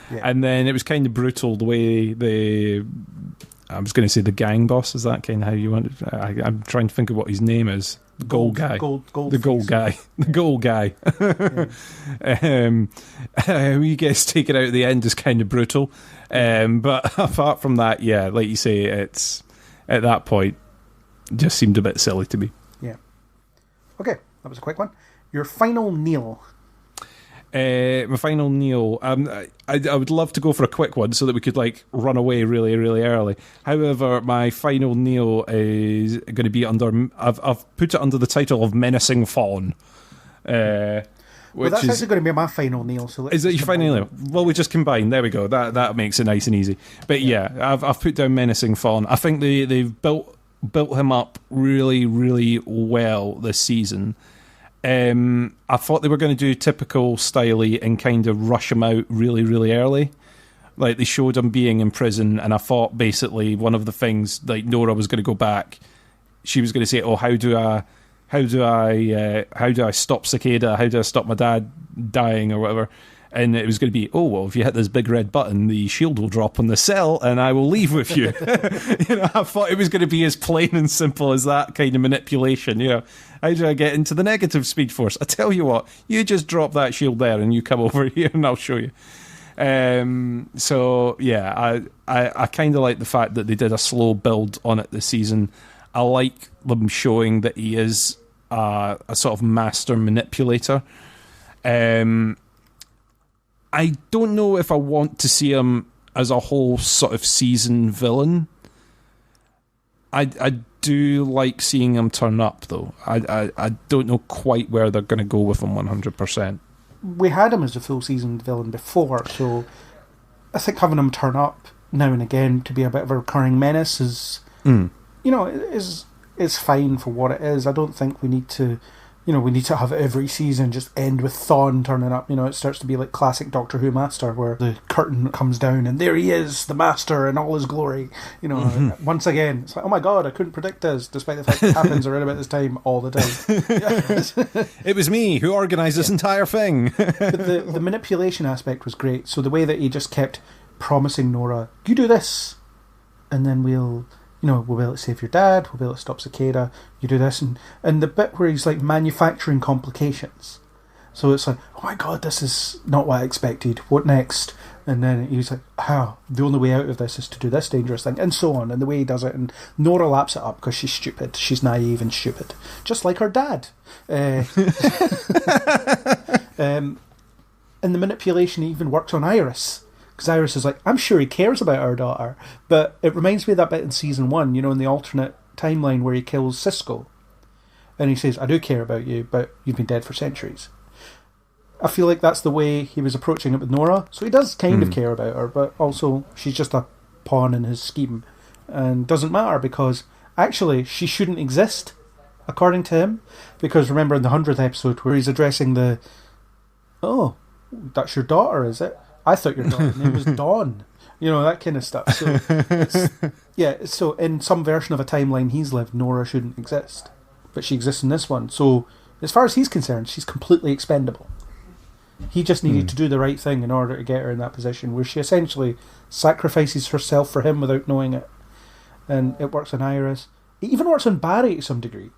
[SPEAKER 4] Yeah. And then it was kind of brutal the way I was going to say the gang boss, is that kind of how you want it? I'm trying to think of what his name is. The gold guy. The gold guy. How he gets taken out at the end is kind of brutal. But apart from that, yeah, like you say, it's at that point just seemed a bit silly to me.
[SPEAKER 3] Yeah. Okay, that was a quick one. Your final Neil.
[SPEAKER 4] My final Neil. I would love to go for a quick one so that we could like run away really, really early. However, my final Neil is going to be under. I've put it under the title of Menacing Fawn.
[SPEAKER 3] Well, that's actually going to be my final Neil. So
[SPEAKER 4] is it your final Neil? Well, we just combine. There we go. That makes it nice and easy. But yeah, I've put down Menacing Fawn. I think they've built him up really, really well this season. I thought they were going to do typical styley and kind of rush him out really, really early. Like they showed him being in prison, and I thought basically one of the things like Nora was going to go back. She was going to say, "Oh, how do I stop Cicada? How do I stop my dad dying or whatever?" And it was going to be, "Oh, well, if you hit this big red button, the shield will drop on the cell and I will leave with you." I thought it was going to be as plain and simple as that kind of manipulation. How do I get into the negative Speed Force? I tell you what, you just drop that shield there and you come over here and I'll show you. So, yeah, I kind of like the fact that they did a slow build on it this season. I like them showing that he is a sort of master manipulator. I don't know if I want to see him as a whole sort of season villain. I do like seeing him turn up, though. I don't know quite where they're going to go with him 100%.
[SPEAKER 3] We had him as a full season villain before, so I think having him turn up now and again to be a bit of a recurring menace is, is fine for what it is. I don't think we need to... we need to have every season just end with Thawne turning up. It starts to be like classic Doctor Who Master, where the curtain comes down and there he is, the Master in all his glory. Once again, it's like, oh my god, I couldn't predict this, despite the fact it happens around about this time all the time.
[SPEAKER 4] It was me who organised this entire thing.
[SPEAKER 3] But the manipulation aspect was great. So the way that he just kept promising Nora, you do this, and then we'll be able to save your dad, we'll be able to stop Cicada, you do this, and the bit where he's like manufacturing complications. So it's like, oh my god, this is not what I expected, what next? And then he was like, the only way out of this is to do this dangerous thing, and so on, and the way he does it, and Nora laps it up because she's stupid, she's naive and stupid, just like her dad. And the manipulation even works on Iris. Because Iris is like, I'm sure he cares about our daughter. But it reminds me of that bit in season 1, in the alternate timeline where he kills Cisco. And he says, I do care about you, but you've been dead for centuries. I feel like that's the way he was approaching it with Nora. So he does kind of care about her, but also she's just a pawn in his scheme. And doesn't matter because actually she shouldn't exist, according to him. Because remember in the 100th episode where he's addressing oh, that's your daughter, is it? I thought your daughter's name was Dawn. That kind of stuff. So, so in some version of a timeline he's lived, Nora shouldn't exist. But she exists in this one. So, as far as he's concerned, she's completely expendable. He just needed to do the right thing in order to get her in that position, where she essentially sacrifices herself for him without knowing it. And it works on Iris. It even works on Barry to some degree.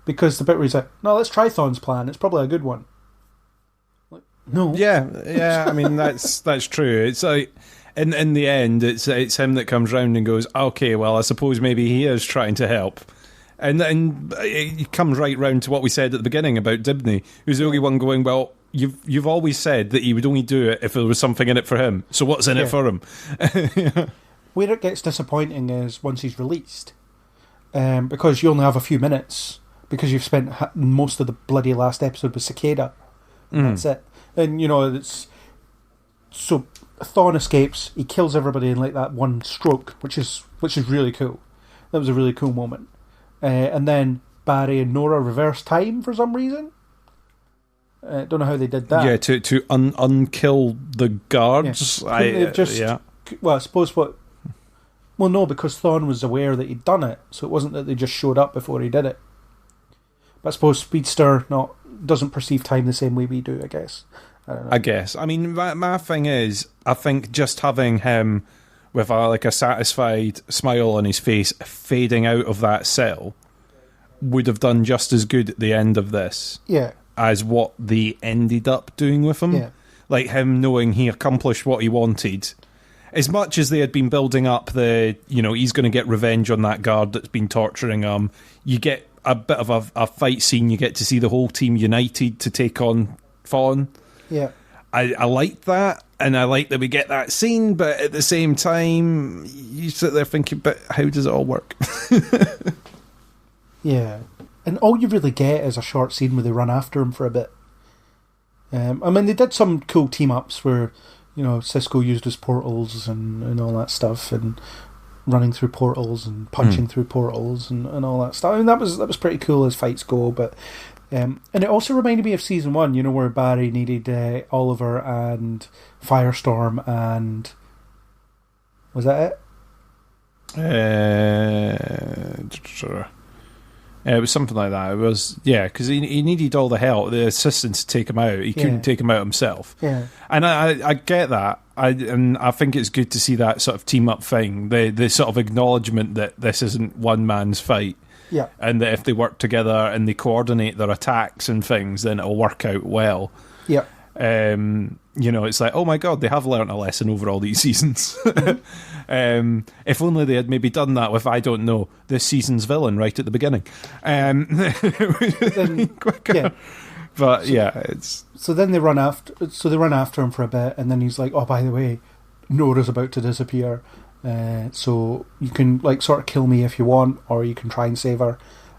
[SPEAKER 3] Because the bit where he's like, no, let's try Thawne's plan, it's probably a good one. No.
[SPEAKER 4] Yeah. I mean, that's true. It's like in the end, it's him that comes round and goes, okay, well, I suppose maybe he is trying to help, and then he comes right round to what we said at the beginning about Dibney, who's the only one going, well, you've always said that he would only do it if there was something in it for him. So what's in it for him?
[SPEAKER 3] Where it gets disappointing is once he's released, because you only have a few minutes because you've spent most of the bloody last episode with Cicada. That's it. And, it's... So, Thawne escapes, he kills everybody in, like, that one stroke, which is really cool. That was a really cool moment. And then Barry and Nora reverse time for some reason. Don't know how they did that.
[SPEAKER 4] Yeah, to unkill the guards.
[SPEAKER 3] Yeah. Well, I suppose what... Well, no, because Thawne was aware that he'd done it, so it wasn't that they just showed up before he did it. But I suppose Speedster doesn't perceive time the same way we do, I guess. I don't know.
[SPEAKER 4] I guess. I mean, my thing is, I think just having him with a satisfied smile on his face fading out of that cell would have done just as good at the end of this as what they ended up doing with him. Yeah. Like him knowing he accomplished what he wanted. As much as they had been building up he's going to get revenge on that guard that's been torturing him, you get a bit of a fight scene. You get to see the whole team united to take on Thawne.
[SPEAKER 3] Yeah.
[SPEAKER 4] I like that, and I like that we get that scene, but at the same time, you sit there thinking, but how does it all work?
[SPEAKER 3] Yeah. And all you really get is a short scene where they run after him for a bit. I mean, they did some cool team-ups where, Cisco used his portals and all that stuff, and running through portals and punching through portals and all that stuff. I mean, that was pretty cool as fights go, but... and it also reminded me of season 1, where Barry needed Oliver and Firestorm and... Was that
[SPEAKER 4] it? It was something like that. It was, because he needed all the help, the assistants to take him out. He couldn't take him out himself.
[SPEAKER 3] Yeah.
[SPEAKER 4] And I get that. And I think it's good to see that sort of team-up thing, the sort of acknowledgement that this isn't one man's fight.
[SPEAKER 3] Yeah.
[SPEAKER 4] And that if they work together and they coordinate their attacks and things, then it'll work out well.
[SPEAKER 3] Yeah.
[SPEAKER 4] It's like, oh my God, they have learnt a lesson over all these seasons. If only they had maybe done that with, I don't know, this season's villain right at the beginning.
[SPEAKER 3] Yeah.
[SPEAKER 4] But it's...
[SPEAKER 3] So then they run after him for a bit, and then he's like, oh, by the way, Nora's about to disappear. So you can sort of kill me if you want, or you can try and save her,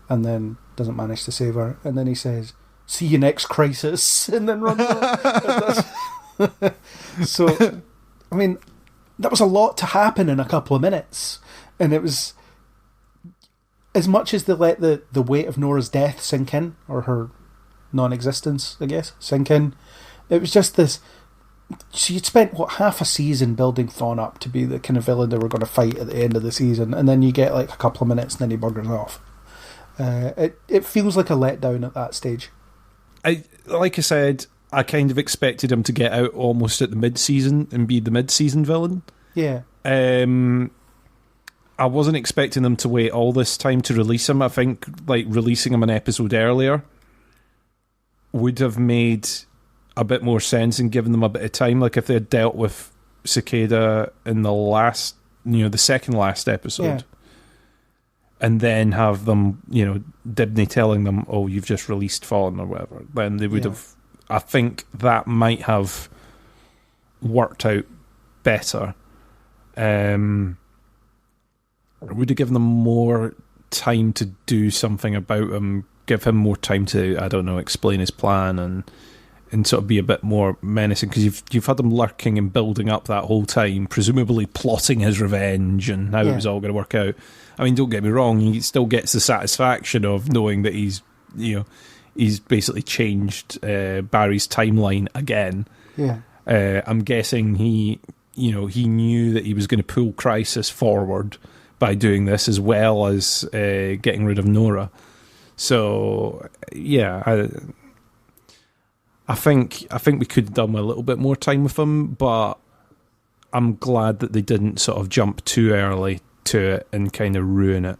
[SPEAKER 3] and then doesn't manage to save her, and then he says, "See you next crisis," and then runs off. So, I mean, that was a lot to happen in a couple of minutes, and it was as much as they let the weight of Nora's death sink in, or her non-existence, I guess, sink in. It was just this. So you'd spent, half a season building Thawne up to be the kind of villain they were going to fight at the end of the season, and then you get a couple of minutes and then he buggers off. It feels like a letdown at that stage.
[SPEAKER 4] Like I said, I kind of expected him to get out almost at the mid-season and be the mid-season villain.
[SPEAKER 3] Yeah.
[SPEAKER 4] I wasn't expecting them to wait all this time to release him. I think releasing him an episode earlier would have made a bit more sense and given them a bit of time. Like if they had dealt with Cicada in the last, the second last episode, and then have them, Dibney telling them, "Oh, you've just released Fawn" or whatever, then they would have. I think that might have worked out better. It would have given them more time to do something about him, give him more time to, I don't know, explain his plan and sort of be a bit more menacing, because you've had him lurking and building up that whole time, presumably plotting his revenge and how it was all going to work out. I mean, don't get me wrong, he still gets the satisfaction of knowing that he's basically changed Barry's timeline again.
[SPEAKER 3] Yeah.
[SPEAKER 4] I'm guessing he knew that he was going to pull Crisis forward by doing this, as well as getting rid of Nora. So, I think we could have done a little bit more time with him, but I'm glad that they didn't sort of jump too early to it and kind of ruin it.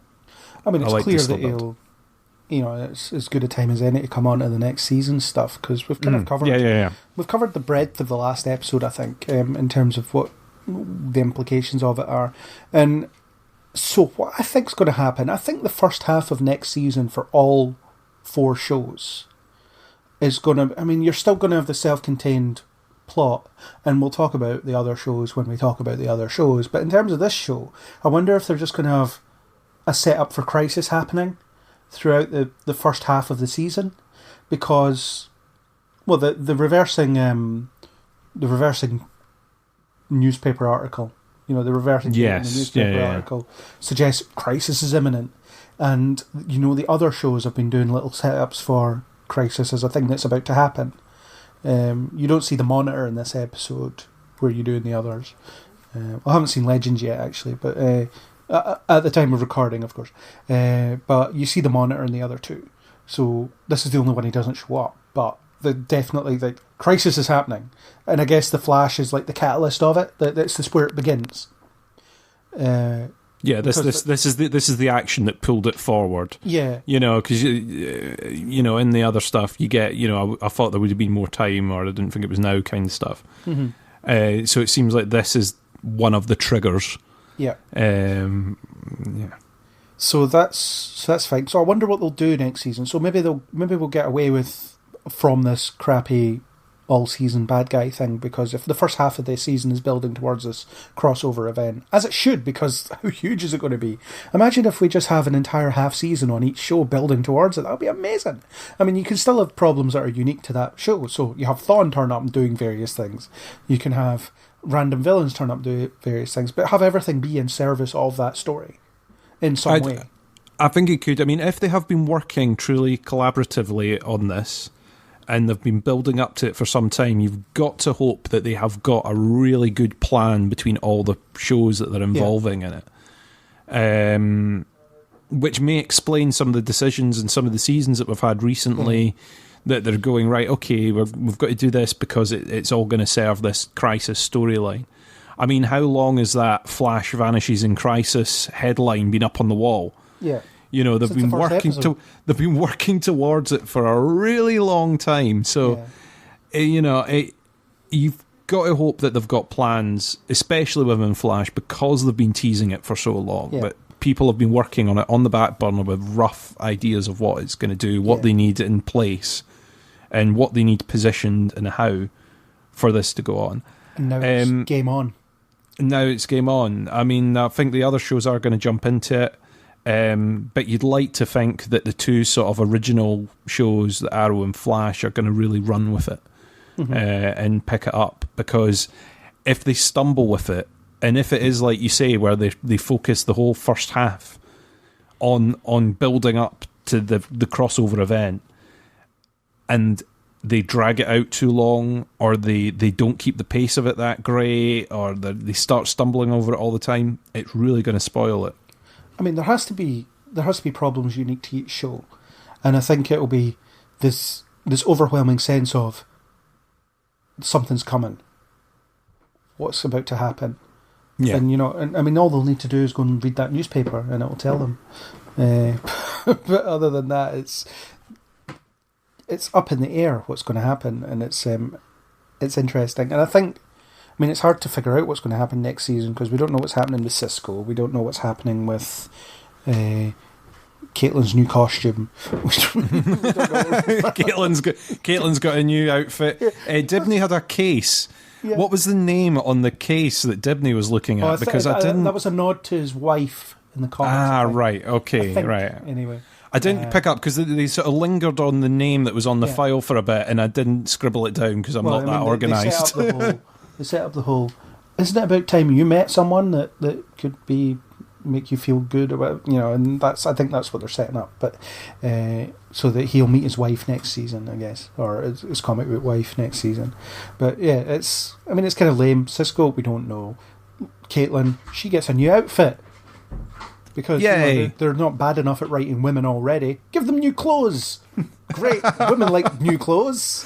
[SPEAKER 3] I mean, it's clear that he'll, it's as good a time as any to come on to the next season stuff, because we've kind of covered. We've covered the breadth of the last episode, I think, in terms of what the implications of it are, and so what I think is going to happen. I think the first half of next season for all 4 shows is going to... I mean, you're still going to have the self-contained plot, and we'll talk about the other shows when we talk about the other shows, but in terms of this show, I wonder if they're just going to have a setup for Crisis happening throughout the first half of the season, because, well, the reversing newspaper article, the reversing in the newspaper article suggests Crisis is imminent, and the other shows have been doing little setups for Crisis as a thing that's about to happen. You don't see the Monitor in this episode where you do in the others. I haven't seen Legends yet, actually, but at the time of recording, of course. But you see the Monitor in the other 2. So this is the only one he doesn't show up. But definitely the Crisis is happening, and I guess the Flash is like the catalyst of it. That's where it begins. This is the action that pulled it forward. Yeah,
[SPEAKER 4] because in the other stuff you get, I thought there would have been more time, or I didn't think it was now, kind of stuff. Mm-hmm. So it seems like this is one of the triggers.
[SPEAKER 3] Yeah. So that's fine. So I wonder what they'll do next season. So maybe we'll get away from this crappy all-season bad guy thing, because if the first half of the season is building towards this crossover event, as it should, because how huge is it going to be? Imagine if we just have an entire half season on each show building towards it. That would be amazing. I mean, you can still have problems that are unique to that show. So you have Thawne turn up and doing various things. You can have random villains turn up and do various things, but have everything be in service of that story in some way.
[SPEAKER 4] I think it could. I mean, if they have been working truly collaboratively on this, and they've been building up to it for some time, you've got to hope that they have got a really good plan between all the shows that they're involving in it. Which may explain some of the decisions and some of the seasons that we've had recently, that they're going, right, okay, we've got to do this because it's all going to serve this Crisis storyline. I mean, how long has that Flash vanishes in Crisis headline been up on the wall?
[SPEAKER 3] Yeah.
[SPEAKER 4] You know, they've been working towards it for a really long time. So, you know, you've got to hope that they've got plans, especially within Flash, because they've been teasing it for so long. Yeah. But people have been working on it on the back burner with rough ideas of what it's going to do, what they need in place, and what they need positioned and how for this to go on.
[SPEAKER 3] And now it's game on.
[SPEAKER 4] Now it's game on. I mean, I think the other shows are going to jump into it. But you'd like to think that the two sort of original shows, the Arrow and Flash, are going to really run with it and pick it up, because if they stumble with it, and if it is like you say, where they focus the whole first half on building up to the crossover event, and they drag it out too long, or they don't keep the pace of it that great, or they start stumbling over it all the time, it's really going to spoil it.
[SPEAKER 3] I mean, there has to be problems unique to each show, and I think it'll be this overwhelming sense of something's coming, what's about to happen, and you know, and I mean, all they'll need to do is go and read that newspaper, and it'll tell them. But other than that, it's up in the air what's going to happen, and it's interesting, and I think. I mean, it's hard to figure out what's going to happen next season, because we don't know what's happening with Cisco. We don't know what's happening with Caitlin's new costume.
[SPEAKER 4] Caitlin's got a new outfit. Dibney had a case. Yeah. What was the name on the case that Dibney was looking at?
[SPEAKER 3] Because I didn't. That was a nod to his wife in the comics.
[SPEAKER 4] Ah, right. Okay, right.
[SPEAKER 3] Anyway.
[SPEAKER 4] I didn't pick up because they sort of lingered on the name that was on the file for a bit, and I didn't scribble it down because I'm not that organised.
[SPEAKER 3] They set up the whole. Isn't it about time you met someone that could make you feel good about, you know? And I think that's what they're setting up. But so that he'll meet his wife next season, I guess, or his comic book wife next season. But yeah, it's kind of lame. Cisco, we don't know. Caitlin, she gets a new outfit because you know, they're not bad enough at writing women already. Give them new clothes. Great, women like new clothes.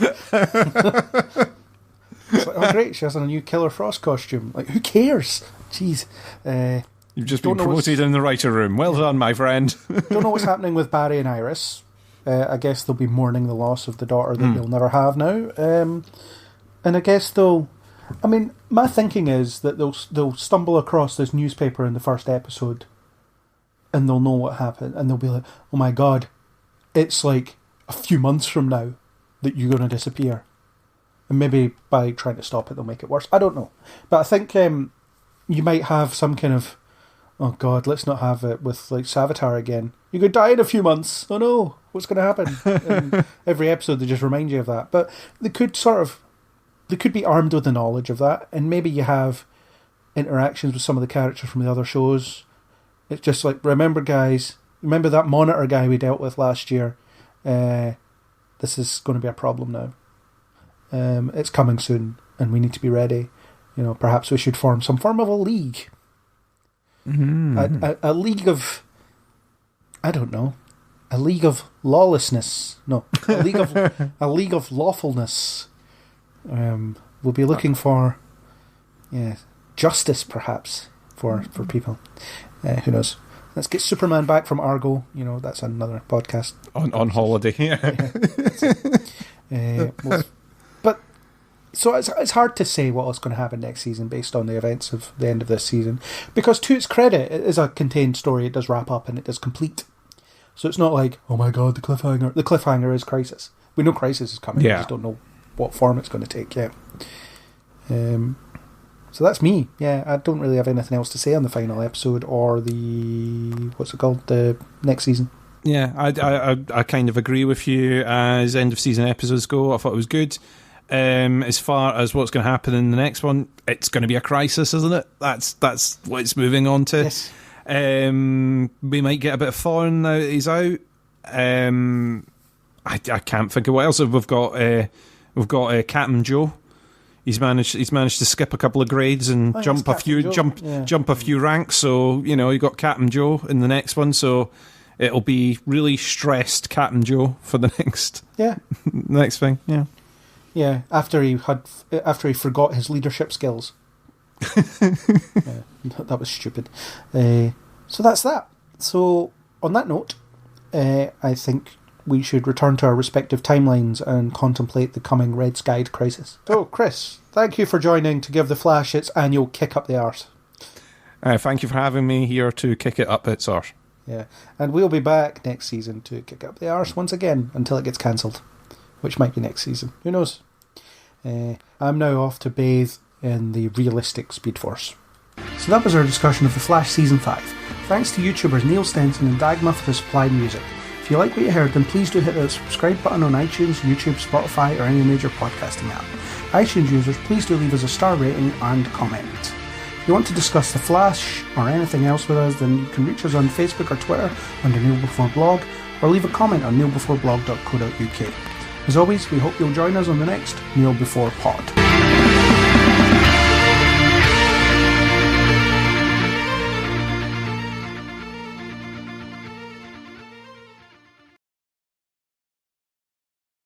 [SPEAKER 3] It's like, oh great, she has a new Killer Frost costume. Like, who cares? Jeez.
[SPEAKER 4] You've just been promoted in the writer room. Well done, my friend.
[SPEAKER 3] Don't know what's happening with Barry and Iris. I guess they'll be mourning the loss of the daughter that they'll never have now. And I guess they'll... I mean, my thinking is that they'll stumble across this newspaper in the first episode, and they'll know what happened, and they'll be like, oh my god, it's like a few months from now that you're going to disappear. And maybe by trying to stop it, they'll make it worse. I don't know. But I think you might have some kind of, oh God, let's not have it with like Savitar again. You could die in a few months. Oh no, what's going to happen? And every episode they just remind you of that. But they could be armed with the knowledge of that. And maybe you have interactions with some of the characters from the other shows. It's just like, remember guys, remember that Monitor guy we dealt with last year? This is going to be a problem now. It's coming soon, and we need to be ready. You know, perhaps we should form some form of a league. Mm-hmm. A league of... I don't know. A league of lawlessness. No. A league of lawfulness. We'll be looking for justice, perhaps, for people. Who knows? Let's get Superman back from Argo. You know, that's another podcast.
[SPEAKER 4] On holiday,
[SPEAKER 3] But so it's hard to say what is going to happen next season based on the events of the end of this season, because to its credit, it is a contained story. It does wrap up and it does complete. So it's not like, oh my god, the cliffhanger. The cliffhanger is Crisis. We know Crisis is coming. We just don't know what form it's going to take. Yeah. So that's me. Yeah, I don't really have anything else to say on the final episode or the next season.
[SPEAKER 4] Yeah, I kind of agree with you. As end of season episodes go, I thought it was good. As far as what's going to happen in the next one, it's going to be a crisis, isn't it? That's what it's moving on to.
[SPEAKER 3] Yes.
[SPEAKER 4] We might get a bit of Thorn now that he's out. I can't think of what else. We've got Captain Joe. He's managed to skip a couple of grades and jump a few ranks. So you got Captain Joe in the next one. So it'll be really stressed Captain Joe for the next next thing. Yeah.
[SPEAKER 3] Yeah, after he forgot his leadership skills. That was stupid. So that's that. So on that note, I think we should return to our respective timelines and contemplate the coming Red Skied crisis. So, Chris, thank you for joining to give The Flash its annual kick up the arse.
[SPEAKER 4] Thank you for having me here to kick it up its arse.
[SPEAKER 3] Yeah, and we'll be back next season to kick up the arse once again until it gets cancelled, which might be next season. Who knows? I'm now off to bathe in the realistic Speedforce. So that was our discussion of The Flash Season 5. Thanks to YouTubers Neil Stenson and Dagma for the supplied music. If you like what you heard, then please do hit the subscribe button on iTunes, YouTube, Spotify, or any major podcasting app. iTunes users, please do leave us a star rating and comment. If you want to discuss The Flash or anything else with us, then you can reach us on Facebook or Twitter under Neil Before Blog, or leave a comment on neilbeforeblog.co.uk. As always, we hope you'll join us on the next Neil Before Pod.